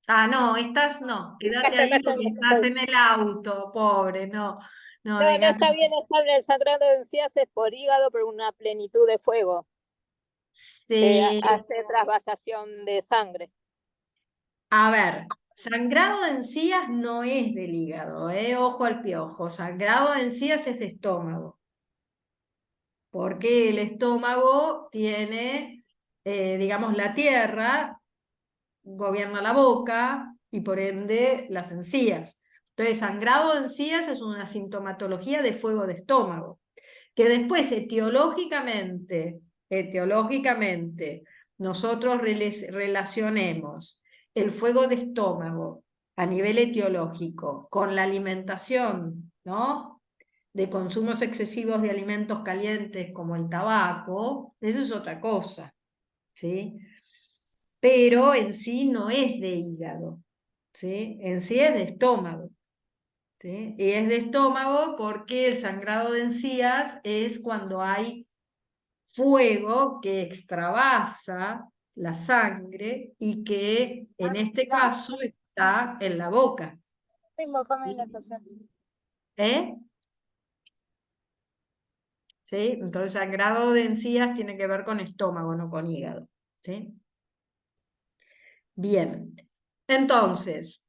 Ah, no, estás no, quédate Acá ahí estoy, porque acá estás estoy. en el auto, pobre, no. No, No, no digas. está bien, el sangrado de encías es por hígado, por una plenitud de fuego, que Sí. hace trasvasación de sangre. A ver, sangrado de encías no es del hígado, ojo al piojo. Sangrado de encías es de estómago. Porque el estómago tiene, digamos, la tierra gobierna la boca y por ende las encías. Entonces, sangrado de encías es una sintomatología de fuego de estómago, que después etiológicamente nosotros relacionemos el fuego de estómago a nivel etiológico con la alimentación, ¿no? De consumos excesivos de alimentos calientes como el tabaco, eso es otra cosa, ¿sí? Pero en sí no es de hígado, ¿sí? En sí es de estómago, ¿sí? Y es de estómago porque el sangrado de encías es cuando hay fuego que extravasa la sangre y que en este caso está en la boca. ¿Eh? ¿Sí? Entonces, sangrado de encías tiene que ver con estómago, no con hígado, ¿sí? Bien. Entonces,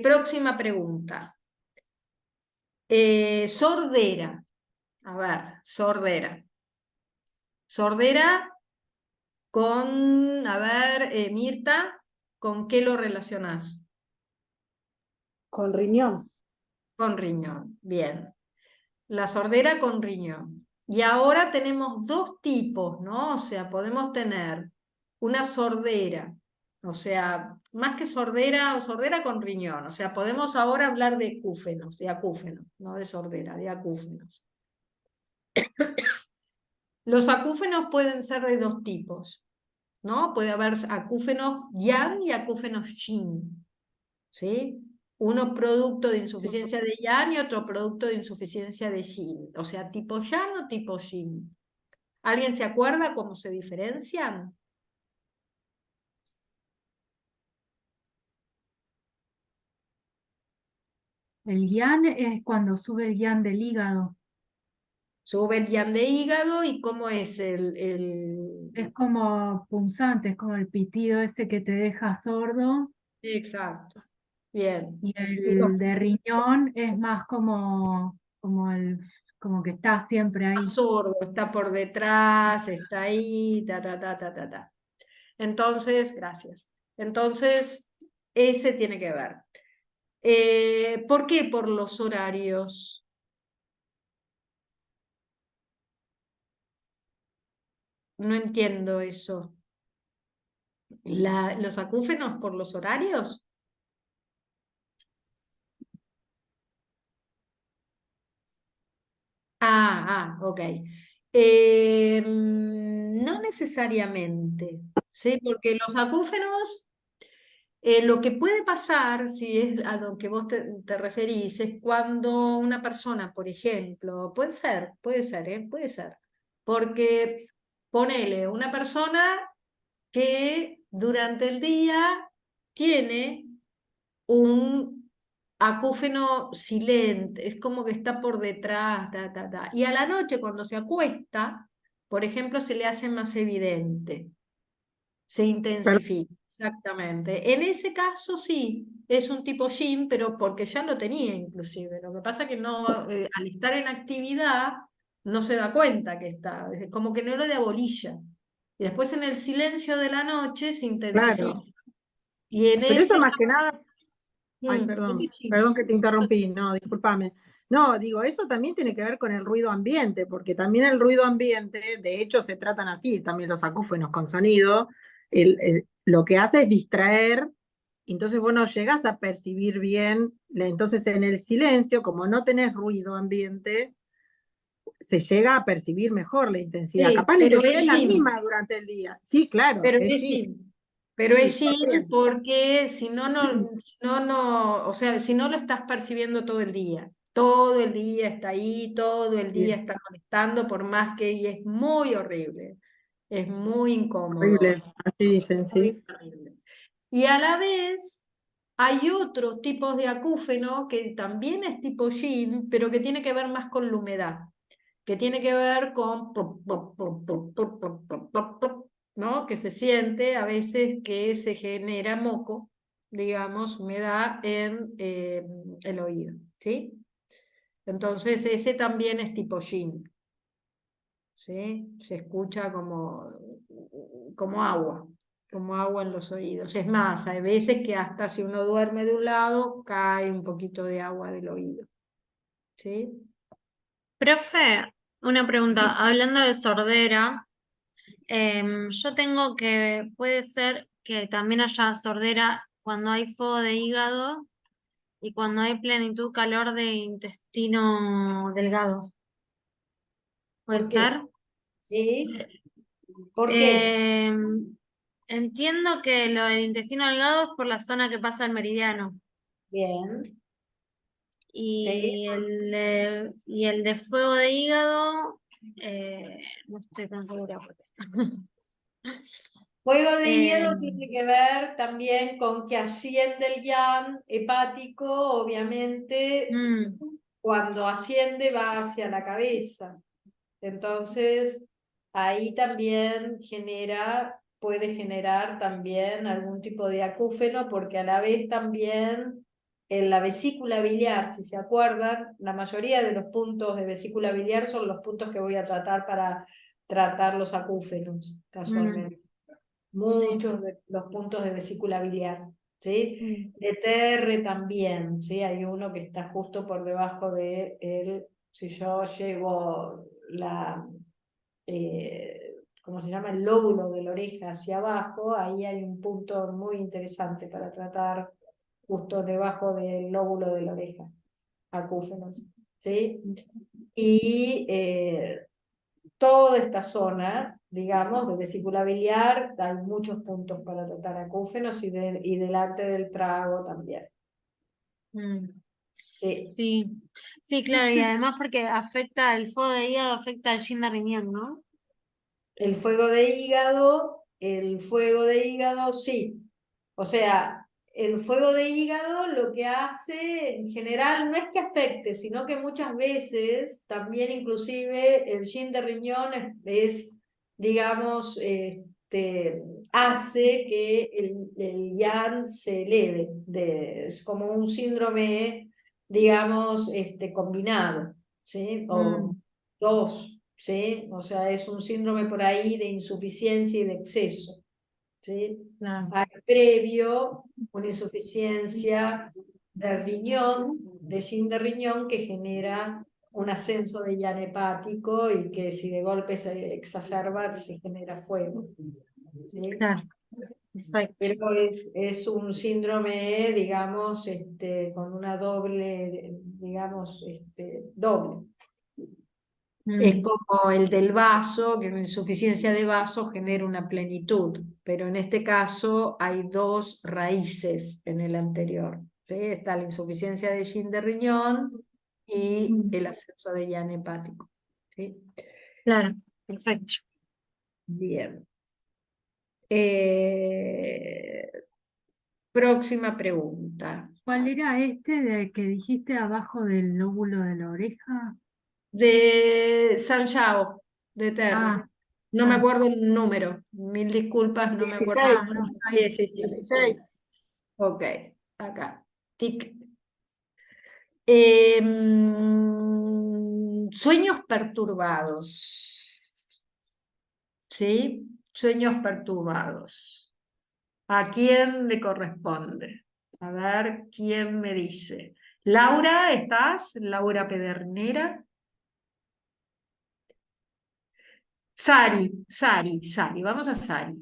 próxima pregunta. Sordera. A ver, sordera. Sordera con, a ver, Mirta, ¿con qué lo relacionás? Con riñón. Con riñón. Bien. La sordera con riñón. Y ahora tenemos dos tipos, ¿no? O sea, podemos tener una sordera, o sea, más que sordera o sordera con riñón, o sea, podemos ahora hablar de acúfenos, no de sordera, de acúfenos. Los acúfenos pueden ser de dos tipos, ¿no? Puede haber acúfenos yang y acúfenos yin, ¿sí? Uno producto de insuficiencia de yang y otro producto de insuficiencia de yin, o sea, tipo yang o tipo yin. ¿Alguien se acuerda cómo se diferencian? El yang es cuando sube el yang del hígado. Sube el yang de hígado y cómo es Es como punzante, es como el pitido ese que te deja sordo. Exacto. Bien. Y Y los el de riñón es más como que está siempre ahí. sordo, está por detrás, está ahí, ta, ta, ta, ta, ta, ta. Entonces, gracias. Entonces, ese tiene que ver. ¿Por qué? Por los horarios. No entiendo eso. ¿Los acúfenos por los horarios? Ok. No necesariamente, ¿sí? Porque los acúfenos, lo que puede pasar, si es a lo que vos te referís, es cuando una persona, por ejemplo, puede ser, puede ser, porque ponele una persona que durante el día tiene un acúfeno silente, es como que está por detrás, ta, ta, ta. Y a la noche cuando se acuesta, por ejemplo, se le hace más evidente, se intensifica, exactamente. En ese caso sí, es un tipo yin, pero porque ya lo tenía inclusive. Lo que pasa que no, al estar en actividad no se da cuenta que está, es como que no lo de bolilla. Y después en el silencio de la noche se intensifica. Claro. Y en Pero eso ese más que nada, ay, perdón, ese sí. perdón que te interrumpí, no, discúlpame. No, digo, eso también tiene que ver con el ruido ambiente, porque también el ruido ambiente, de hecho, se tratan así, también los acúfenos con sonido, lo que hace es distraer, entonces vos no llegás a percibir bien, entonces en el silencio, como no tenés ruido ambiente, se llega a percibir mejor la intensidad. Sí, Capaz la pero intensidad es es la yin, misma durante el día. Sí, claro, pero es es yin. yin, pero Sí, es está yin bien. porque si no, o sea, si no lo estás percibiendo todo el día está ahí, todo el día Sí, está molestando, por más que y es muy horrible, es muy incómodo, horrible, así dicen, muy sí. terrible. Y a la vez Hay otros tipos de acúfeno que también es tipo yin, pero que tiene que ver más con la humedad, que tiene que ver con, ¿no? Que se siente a veces que se genera moco, digamos, humedad en el oído, ¿sí? Entonces ese también es tipo yin, ¿sí? Se escucha como agua en los oídos. Es más, hay veces que hasta si uno duerme de un lado, cae un poquito de agua del oído, ¿sí? Profe, una pregunta, hablando de sordera, yo tengo que, puede ser que también haya sordera cuando hay fuego de hígado y cuando hay plenitud calor de intestino delgado. ¿Puede ¿Por qué? ser? ¿Sí? ¿Por qué? Entiendo que lo del intestino delgado es por la zona que pasa el meridiano. Bien, ¿sí? Y y el de fuego de hígado, no estoy tan segura. Fuego de hielo Em, tiene que ver también con que asciende el yang hepático, obviamente, mm, cuando asciende va hacia la cabeza. Entonces, ahí también puede generar también algún tipo de acúfeno, porque a la vez también en la vesícula biliar, si se acuerdan, la mayoría de los puntos de vesícula biliar son los puntos que voy a tratar para tratar los acúfenos, casualmente. sí. Muchos de los puntos de vesícula biliar, ¿sí? Mm, De TR también, ¿sí? Hay uno que está justo por debajo de él. Si yo llevo ¿cómo se llama? El lóbulo de la oreja hacia abajo, ahí hay un punto muy interesante para tratar justo debajo del lóbulo de la oreja, acúfenos, ¿sí? Y toda esta zona, digamos, de vesícula biliar, hay muchos puntos para tratar acúfenos y delante del trago también. mm. Sí. Sí, sí, claro, y además porque afecta el fuego de hígado, afecta el yin de riñón, ¿no? El fuego de hígado, sí. O sea, el fuego de hígado lo que hace en general no es que afecte, sino que muchas veces también inclusive el yin de riñón digamos, hace que el yang se eleve. Es como un síndrome, digamos, combinado, ¿sí? O Mm, dos. ¿Sí? O sea, es un síndrome por ahí de insuficiencia y de exceso, ¿sí? claro. Hay previo una insuficiencia del riñón, de yin de riñón, que genera un ascenso de yang hepático y que si de golpe se exacerba, se genera fuego, ¿sí? Claro, perfecto. Pero es un síndrome, digamos, con una doble, digamos, doble. Es Mm, como el del vaso, que una insuficiencia de vaso genera una plenitud, pero en este caso hay dos raíces en el anterior, ¿sí? Está la insuficiencia de yin de riñón y el ascenso de yang hepático, ¿sí? claro, perfecto. Bien. Eh, próxima pregunta. ¿Cuál era este de que dijiste abajo del lóbulo de la oreja? De San Yao, de Terre. Ah, No me acuerdo el número. Mil disculpas, no me acuerdo. 16. no, ahí, 16. Ok, acá. Tic. Sueños perturbados. ¿Sí? Sueños perturbados. ¿A quién le corresponde? A ver, ¿quién me dice? Laura, ¿estás? Laura Pedernera. Sari, vamos a Sari.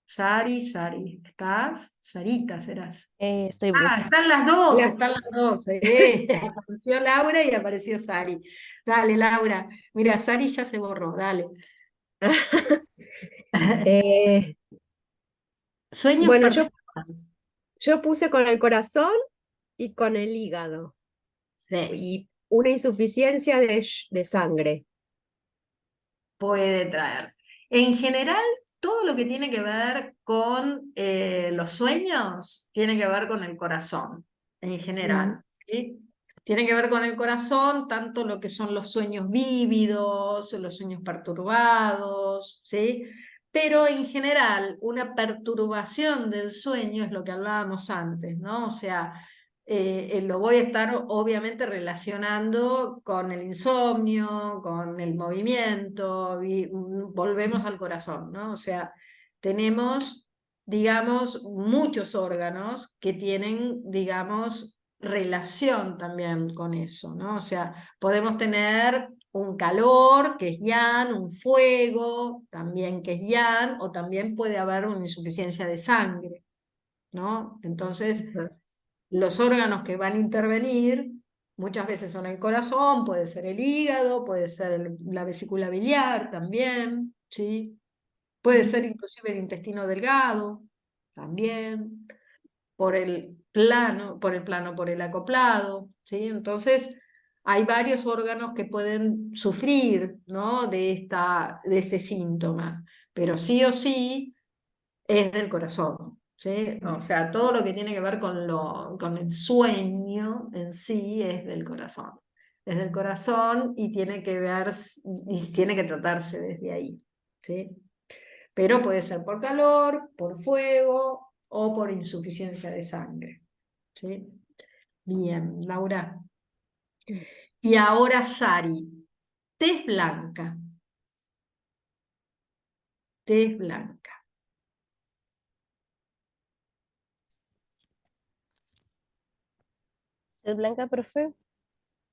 Sari, ¿estás? Sarita serás. Estoy Ah, muteada. están las dos. Apareció Laura y apareció Sari. Dale, Laura. Mira, Sari ya se borró, dale. Eh, Sueños bueno, perturbados. yo puse con el corazón y con el hígado Sí, y una insuficiencia de sangre. puede traer. En general, todo lo que tiene que ver con los sueños, tiene que ver con el corazón, en general, ¿sí? Tiene que ver con el corazón, tanto lo que son los sueños vívidos, los sueños perturbados, ¿sí? Pero en general, una perturbación del sueño es lo que hablábamos antes, ¿no? O sea, lo voy a estar obviamente relacionando con el insomnio, con el movimiento, y volvemos al corazón, ¿no? O sea, tenemos, digamos, muchos órganos que tienen, digamos, relación también con eso, ¿no? O sea, podemos tener un calor, que es yang, un fuego, también que es yang, o también puede haber una insuficiencia de sangre, ¿no? Entonces, los órganos que van a intervenir muchas veces son el corazón, puede ser el hígado, puede ser la vesícula biliar también, ¿sí? Puede ser inclusive el intestino delgado, también, por el acoplado, ¿sí? Entonces, hay varios órganos que pueden sufrir, ¿no? de este síntoma, pero sí o sí es del corazón, ¿sí? O sea, todo lo que tiene que ver con el sueño en sí es del corazón. Es del corazón y tiene que ver, y tiene que tratarse desde ahí, ¿sí? Pero puede ser por calor, por fuego o por insuficiencia de sangre, ¿sí? Bien, Laura. Y ahora Sari, tez blanca. Tez blanca. ¿Es blanca, profe?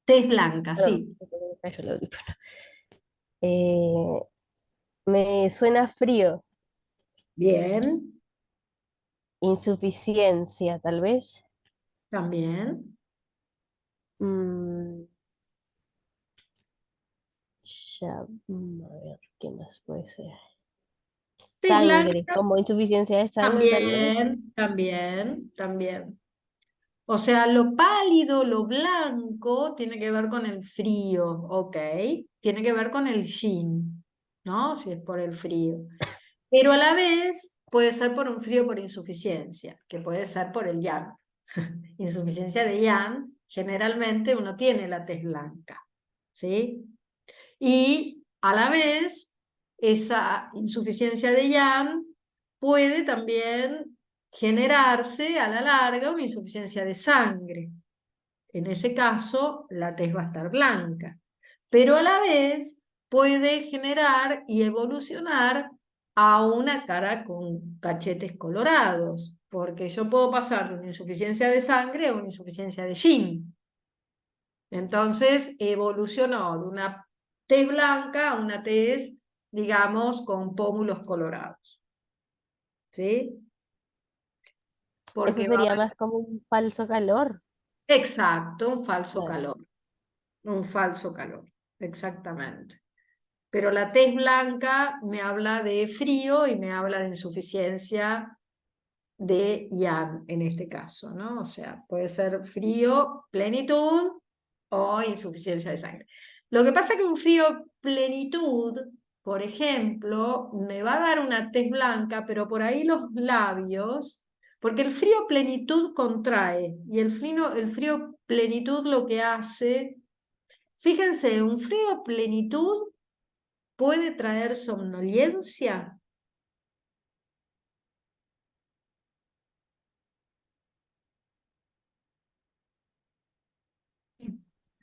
Tez blanca, Perdón, sí. se me cayó el audífono. Eh, me suena frío, Bien, insuficiencia, tal vez. también. Mm, a ver, ¿qué más puede ser? Tez Sangre, blanca, como insuficiencia de sangre, tal vez. también. O sea, lo pálido, lo blanco, tiene que ver con el frío, ¿ok? Tiene que ver con el yin, ¿no? Si es por el frío. Pero a la vez puede ser por un frío por insuficiencia, que puede ser por el yang. Insuficiencia de yang, generalmente uno tiene la tez blanca, ¿sí? Y a la vez, esa insuficiencia de yang puede también generarse a la larga una insuficiencia de sangre. En ese caso, la tez va a estar blanca. Pero a la vez puede generar y evolucionar a una cara con cachetes colorados, porque yo puedo pasar de una insuficiencia de sangre a una insuficiencia de yin. Entonces evolucionó de una tez blanca a una tez, digamos, con pómulos colorados. ¿Sí? Eso Porque va a sería haber... más como un falso calor. Exacto, un falso Claro. calor. Un falso calor, exactamente. Pero la tez blanca me habla de frío y me habla de insuficiencia de yang en este caso, ¿no? O sea, puede ser frío, plenitud o insuficiencia de sangre. Lo que pasa es que un frío plenitud, por ejemplo, me va a dar una tez blanca, pero por ahí los labios, porque el frío plenitud contrae y el frío plenitud lo que hace, fíjense, un frío plenitud puede traer somnolencia.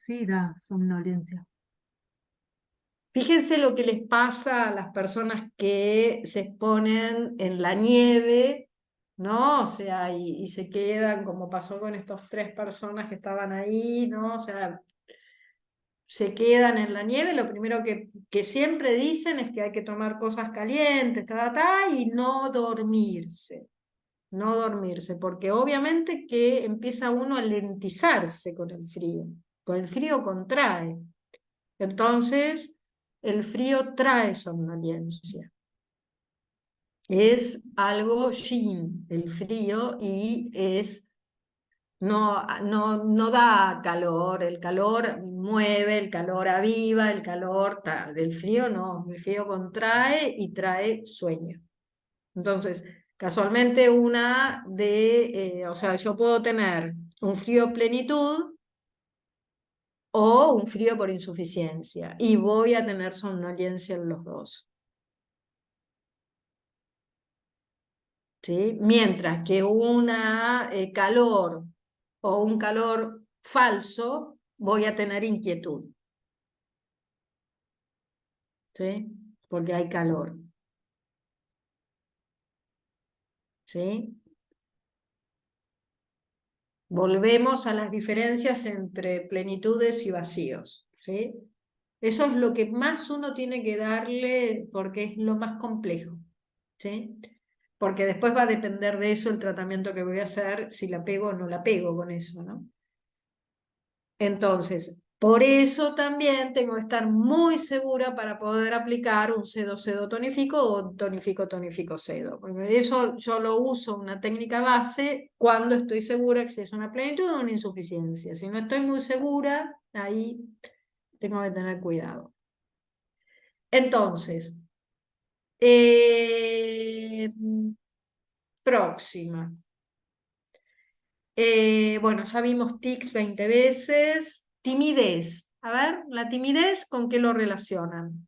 Sí, da somnolencia. Fíjense lo que les pasa a las personas que se exponen en la nieve, ¿no? O sea, y se quedan, como pasó con estos 3 personas que estaban ahí, ¿no? O sea, se quedan en la nieve, lo primero que siempre dicen es que hay que tomar cosas calientes, y no dormirse, porque obviamente que empieza uno a lentizarse con el frío contrae. Entonces, el frío trae somnolencia. Es algo yin, el frío, y no da calor, el calor mueve, el calor aviva, el calor del frío no, el frío contrae y trae sueño. Entonces, casualmente una o sea, yo puedo tener un frío plenitud o un frío por insuficiencia y voy a tener somnolencia en los dos. ¿Sí? Mientras que una calor o un calor falso, voy a tener inquietud. ¿Sí? Porque hay calor. ¿Sí? Volvemos a las diferencias entre plenitudes y vacíos. ¿Sí? Eso es lo que más uno tiene que darle porque es lo más complejo. ¿Sí? Porque después va a depender de eso el tratamiento que voy a hacer, si la pego o no la pego con eso, ¿no? Entonces, por eso también tengo que estar muy segura para poder aplicar un sedo-sedo tonifico o tonifico-tonifico-sedo. Porque eso yo lo uso, una técnica base, cuando estoy segura que si es una plenitud o una insuficiencia. Si no estoy muy segura, ahí tengo que tener cuidado. Entonces, próxima. Bueno, ya vimos tics 20 veces. Timidez. A ver, la timidez, ¿con qué lo relacionan?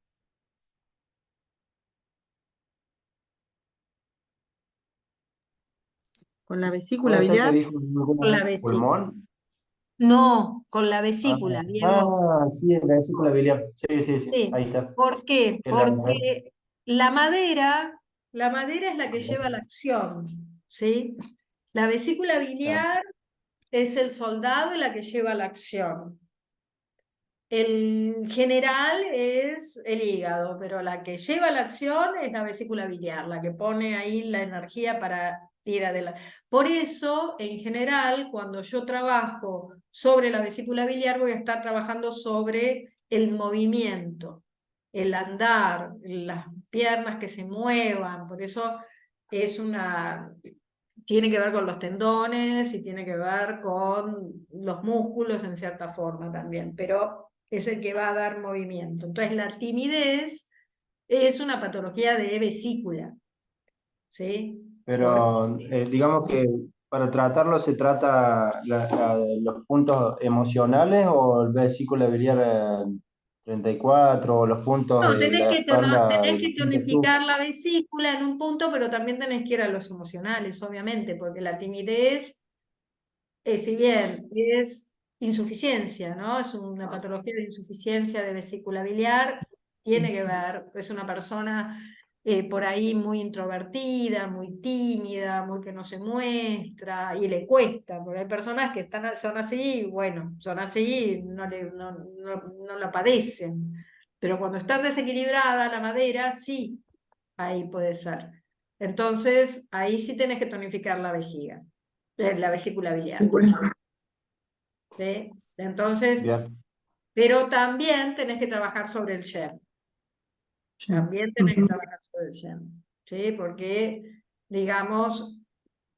Con la vesícula Puede ser que biliar. dijo Con la vesícula. pulmón. No, con la vesícula, Diego. Sí, la vesícula biliar. Sí, sí, sí, Sí. ahí está. ¿Por qué? Que Porque la madera es la que lleva la acción, ¿sí? La vesícula biliar es el soldado y la que lleva la acción. El general es el hígado, pero la que lleva la acción es la vesícula biliar, la que pone ahí la energía para ir adelante. Por eso, en general, cuando yo trabajo sobre la vesícula biliar, voy a estar trabajando sobre el movimiento, el andar, las piernas que se muevan. Por eso tiene que ver con los tendones y tiene que ver con los músculos en cierta forma también, pero es el que va a dar movimiento. Entonces la timidez es una patología de vesícula, ¿sí? Pero digamos que para tratarlo se trata los puntos emocionales o el vesícula biliar 34 o los puntos No, de la espalda tenés de la que cinta sur. tonificar la vesícula en un punto, pero también tenés que ir a los emocionales, obviamente, porque la timidez, si bien es insuficiencia, ¿no? Es una patología de insuficiencia de vesícula biliar, tiene que ver, es una persona por ahí muy introvertida, muy tímida, muy que no se muestra, y le cuesta, porque hay personas que son así, bueno, son así, no la padecen, pero cuando está desequilibrada la madera, sí, ahí puede ser. Entonces, ahí sí tenés que tonificar la vejiga, la vesícula biliar. ¿Sí? Entonces, Bien. pero también tenés que trabajar sobre el yen. También tenés que trabajar sobre el yen. ¿Sí? Porque, digamos,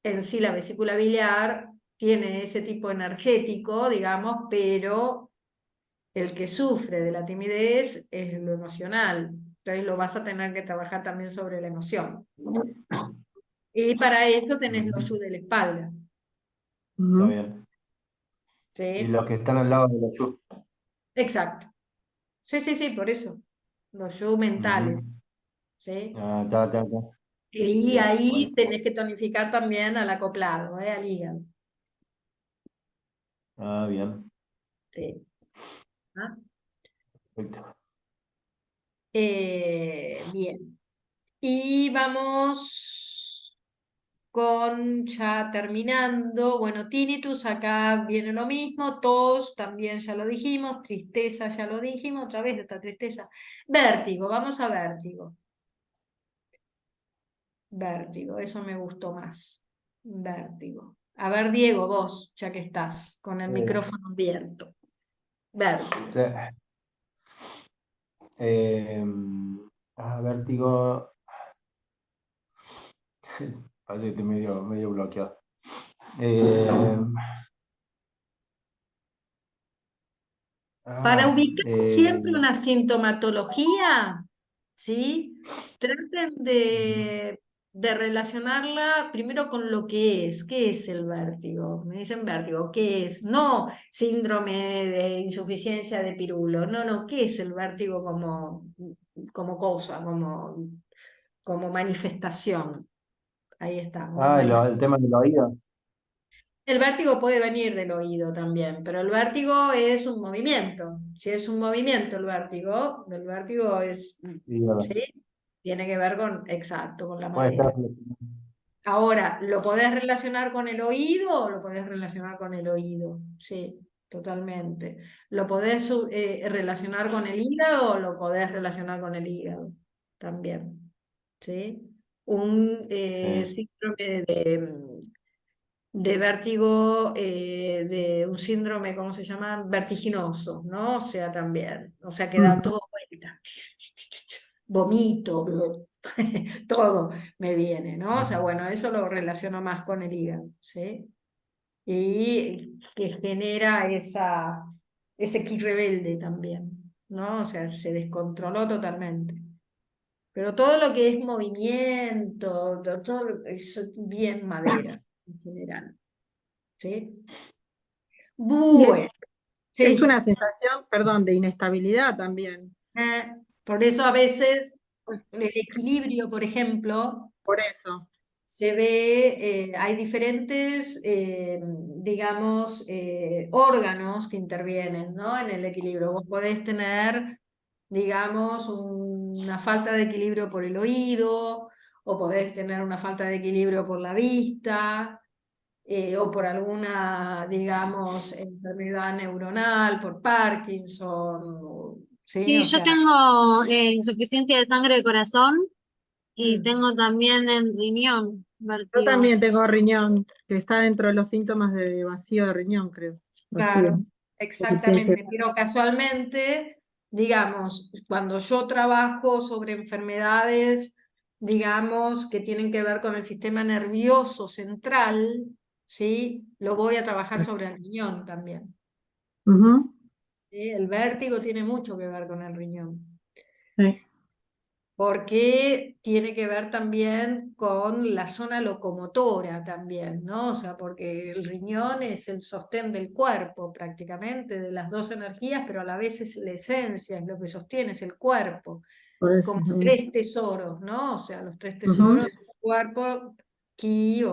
en sí la vesícula biliar tiene ese tipo energético, digamos, pero el que sufre de la timidez es lo emocional. Entonces lo vas a tener que trabajar también sobre la emoción. Y para eso tenés los yu de la espalda. Está bien. Y ¿Sí? los que están al lado de la sur. Exacto. Sí, sí, sí, por eso. Los yu mentales. ¿Sí? Está. Y Bien, ahí bueno. tenés que tonificar también al acoplado, al hígado. Bien. Sí. ¿Ah? Perfecto. Bien. Y vamos con ya terminando. Bueno, tinnitus, acá viene lo mismo. Tos, también ya lo dijimos. Tristeza, ya lo dijimos. Otra vez esta tristeza. Vértigo, vamos a vértigo. Vértigo, eso me gustó más. Vértigo. A ver, Diego, vos, ya que estás con el micrófono abierto. Vértigo. Vértigo. Parece que estoy medio bloqueado. Para ubicar eh, siempre una sintomatología, ¿sí? Traten de relacionarla primero con lo que es. ¿Qué es el vértigo? Me dicen vértigo, ¿qué es? No síndrome de insuficiencia de Pirulo, no, ¿qué es el vértigo como cosa, como manifestación? Ahí está, como Ah, el tema del oído. El vértigo puede venir del oído también, pero el vértigo es un movimiento. Si es un movimiento el vértigo es, Hígado. ¿sí? Tiene que ver con, exacto, con la Puede estar madera. relacionado. Ahora, ¿lo podés relacionar con el oído o lo podés relacionar con el oído? Sí, totalmente. ¿Lo podés relacionar con el hígado o lo podés relacionar con el hígado? También, ¿sí? Un Sí. síndrome de vértigo, de un síndrome, ¿cómo se llama? Vertiginoso, ¿no? O sea, también, o sea, que da todo vuelta. Vomito, todo me viene, ¿no? O sea, bueno, eso lo relaciono más con el hígado, ¿sí? Y que genera ese ki rebelde también, ¿no? O sea, se descontroló totalmente. Pero todo lo que es movimiento, todo eso es bien madera en general. ¿Sí? Y Bueno, es sí. una sensación, perdón, de inestabilidad también. Por eso a veces el equilibrio, por ejemplo, Por eso. se ve, hay diferentes, digamos, órganos que intervienen, ¿no? En el equilibrio. Vos podés tener, digamos, una falta de equilibrio por el oído, o podés tener una falta de equilibrio por la vista, o por alguna, digamos, enfermedad neuronal, por Parkinson, ¿sí? Sí, O yo sea, tengo insuficiencia de sangre de corazón y mm, tengo también en riñón, Yo vértigo. también tengo riñón, que está dentro de los síntomas de vacío de riñón, creo. claro, Vacío. Deficiencia. exactamente, pero casualmente, digamos, cuando yo trabajo sobre enfermedades, digamos, que tienen que ver con el sistema nervioso central, ¿sí? Lo voy a trabajar sobre el riñón también. Ujú, ¿Sí? El vértigo tiene mucho que ver con el riñón. sí. Porque tiene que ver también con la zona locomotora también, ¿no? O sea, porque el riñón es el sostén del cuerpo prácticamente, de las dos energías, pero a la vez es la esencia, es lo que sostiene, es el cuerpo, Por eso. como tres tesoros, ¿no? O sea, los tres Ujú, tesoros, el cuerpo, Ki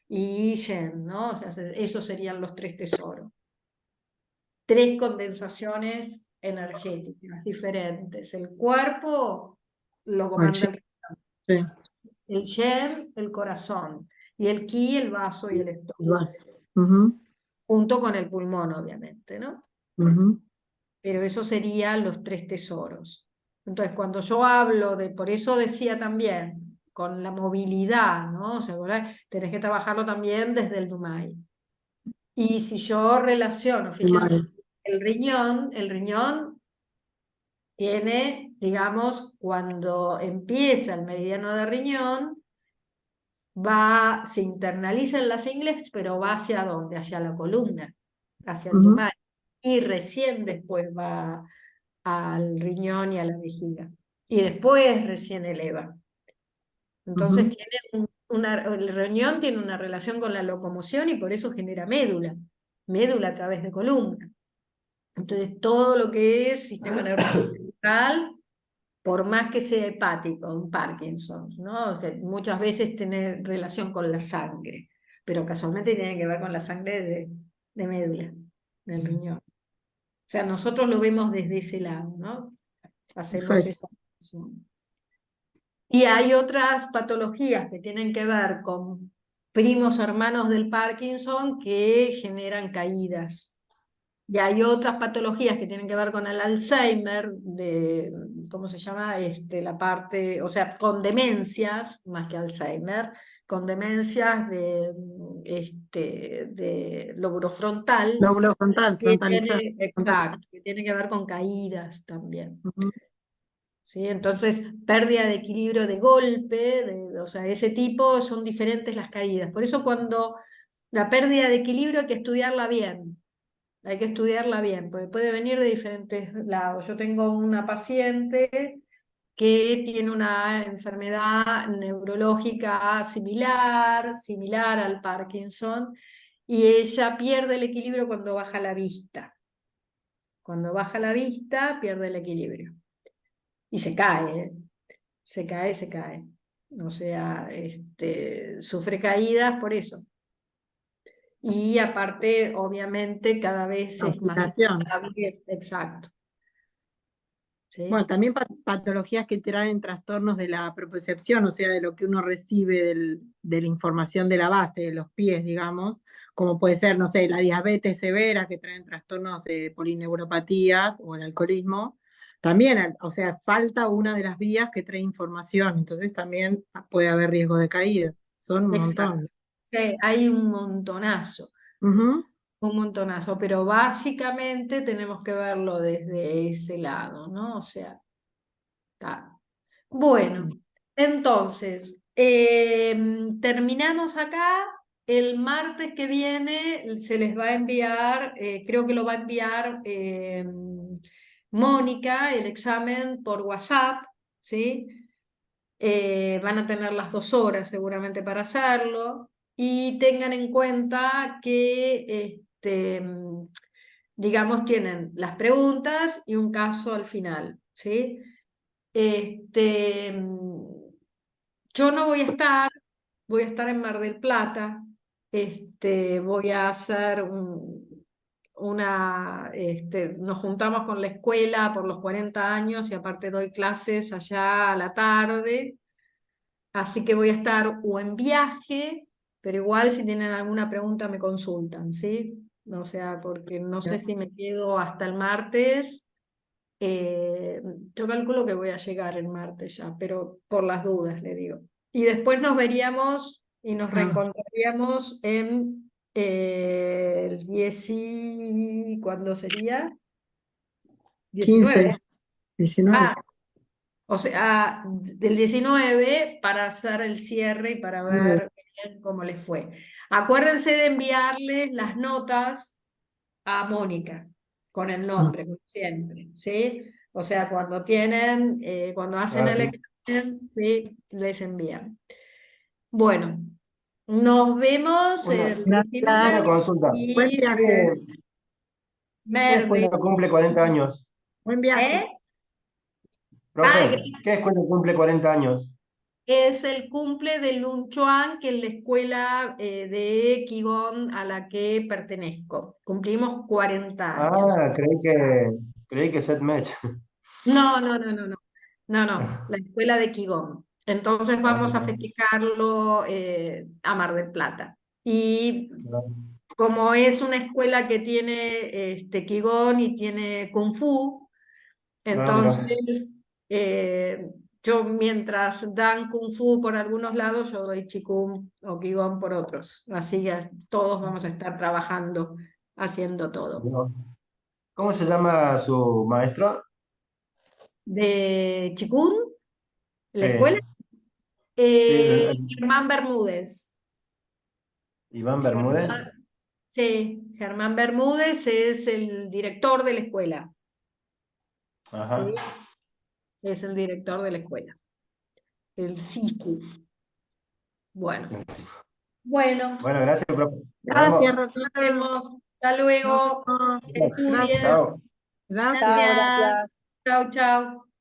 y Shen, ¿no? O sea, esos serían los tres tesoros. Tres condensaciones energéticas diferentes. El cuerpo lo al comanda lleno, sí, el yen, el corazón, y el ki, el vaso y el el estómago, vaso. Ujú, junto con el pulmón, obviamente, ¿no? ujú, Pero eso serían los tres tesoros. Entonces, cuando yo hablo de, por eso decía también, con la movilidad, ¿no? O sea, tenés que trabajarlo también desde el Dumai. Y si yo relaciono, fíjense, mal. el riñón tiene, digamos, cuando empieza el meridiano de riñón, se internaliza en las ingles, pero va hacia dónde? Hacia la columna, hacia el Ujú, dumai. Y recién después va al riñón y a la vejiga. Y después recién eleva. Entonces ujú, tiene el riñón tiene una relación con la locomoción y por eso genera médula. Médula a través de columna. Entonces todo lo que es sistema nervioso central, por más que sea hepático, un Parkinson, ¿no? O sea, muchas veces tiene relación con la sangre, pero casualmente tiene que ver con la sangre de médula, del riñón. O sea, nosotros lo vemos desde ese lado, ¿no? Hacemos perfecto. esa relación. Y hay otras patologías que tienen que ver con primos hermanos del Parkinson que generan caídas. Y hay otras patologías que tienen que ver con el Alzheimer, ¿cómo se llama? La parte, o sea, con demencias, más que Alzheimer, con demencias de lóbulo frontal, Lóbulo frontal, frontalizado. exacto, que tiene que ver con caídas también. Ujú, ¿Sí? Entonces, pérdida de equilibrio de golpe, o sea, ese tipo son diferentes las caídas. Por eso cuando la pérdida de equilibrio hay que estudiarla bien. Hay que estudiarla bien, porque puede venir de diferentes lados. Yo tengo una paciente que tiene una enfermedad neurológica similar al Parkinson, y ella pierde el equilibrio cuando baja la vista. Cuando baja la vista, pierde el equilibrio. Y se cae, ¿eh? Se cae. O sea, sufre caídas por eso. Y aparte, obviamente, cada vez es más Oscilación. estable. Exacto. ¿Sí? Bueno, también patologías que traen trastornos de la propiocepción, o sea, de lo que uno recibe de la información de la base, de los pies, digamos, como puede ser, no sé, la diabetes severa, que traen trastornos de polineuropatías o el alcoholismo. También, o sea, falta una de las vías que trae información, entonces también puede haber riesgo de caída. Son un Exacto. montón. Sí, hay un montonazo. Ujú. Un montonazo, pero básicamente tenemos que verlo desde ese lado, ¿no? O sea, está. Bueno, entonces, terminamos acá. El martes que viene se les va a enviar, creo que lo va a enviar Mónica, el examen por WhatsApp, ¿sí? Van a tener las 2 horas seguramente para hacerlo, y tengan en cuenta que, digamos, tienen las preguntas y un caso al final, ¿sí? Yo no voy a estar en Mar del Plata. Voy a hacer nos juntamos con la escuela por los 40 años y aparte doy clases allá a la tarde. Así que voy a estar o en viaje, pero igual si tienen alguna pregunta me consultan, ¿sí? O sea, porque no sé si me quedo hasta el martes. Yo calculo que voy a llegar el martes ya, pero por las dudas le digo. Y después nos veríamos y nos reencontraríamos en el 10 ¿cuándo sería? 19. 15, 19. O sea, del 19 para hacer el cierre y para ver bien cómo les fue. Acuérdense de enviarle las notas a Mónica con el nombre, como siempre, ¿sí? O sea, cuando hacen el sí. examen, ¿sí? Les envían. Bueno, nos vemos el Una 19 consulta. Buen y viaje. ¿Qué escuela cumple 40 años? Buen viaje. ¿Eh? Profe, ¿qué escuela cumple 40 años? Es el cumple de Lun Chuan, que es la escuela de Qigong a la que pertenezco. Cumplimos 40 años. Ah, creí que Set Match. No, no, no, no, no. No, no, la escuela de Qigong. Entonces vamos a festejarlo a Mar del Plata. Y como es una escuela que tiene Qigong y tiene Kung Fu, Mira. entonces yo mientras dan Kung Fu por algunos lados, yo doy Qigong o Qigong por otros. Así ya todos vamos a estar trabajando, haciendo todo. ¿Cómo se llama su maestro? De Qigong, la Sí, escuela, sí, Germán Bermúdez. Iván Bermúdez. Sí, Germán Bermúdez es el director de la escuela. Ajá. ¿Sí? Es el director de la escuela. El SIFU. Bueno. Bueno. Bueno, gracias, profe. Nos Gracias, vemos. Nos vemos. Hasta luego. Nos vemos. Estudien. Chao. Gracias. Gracias. Chao, chao.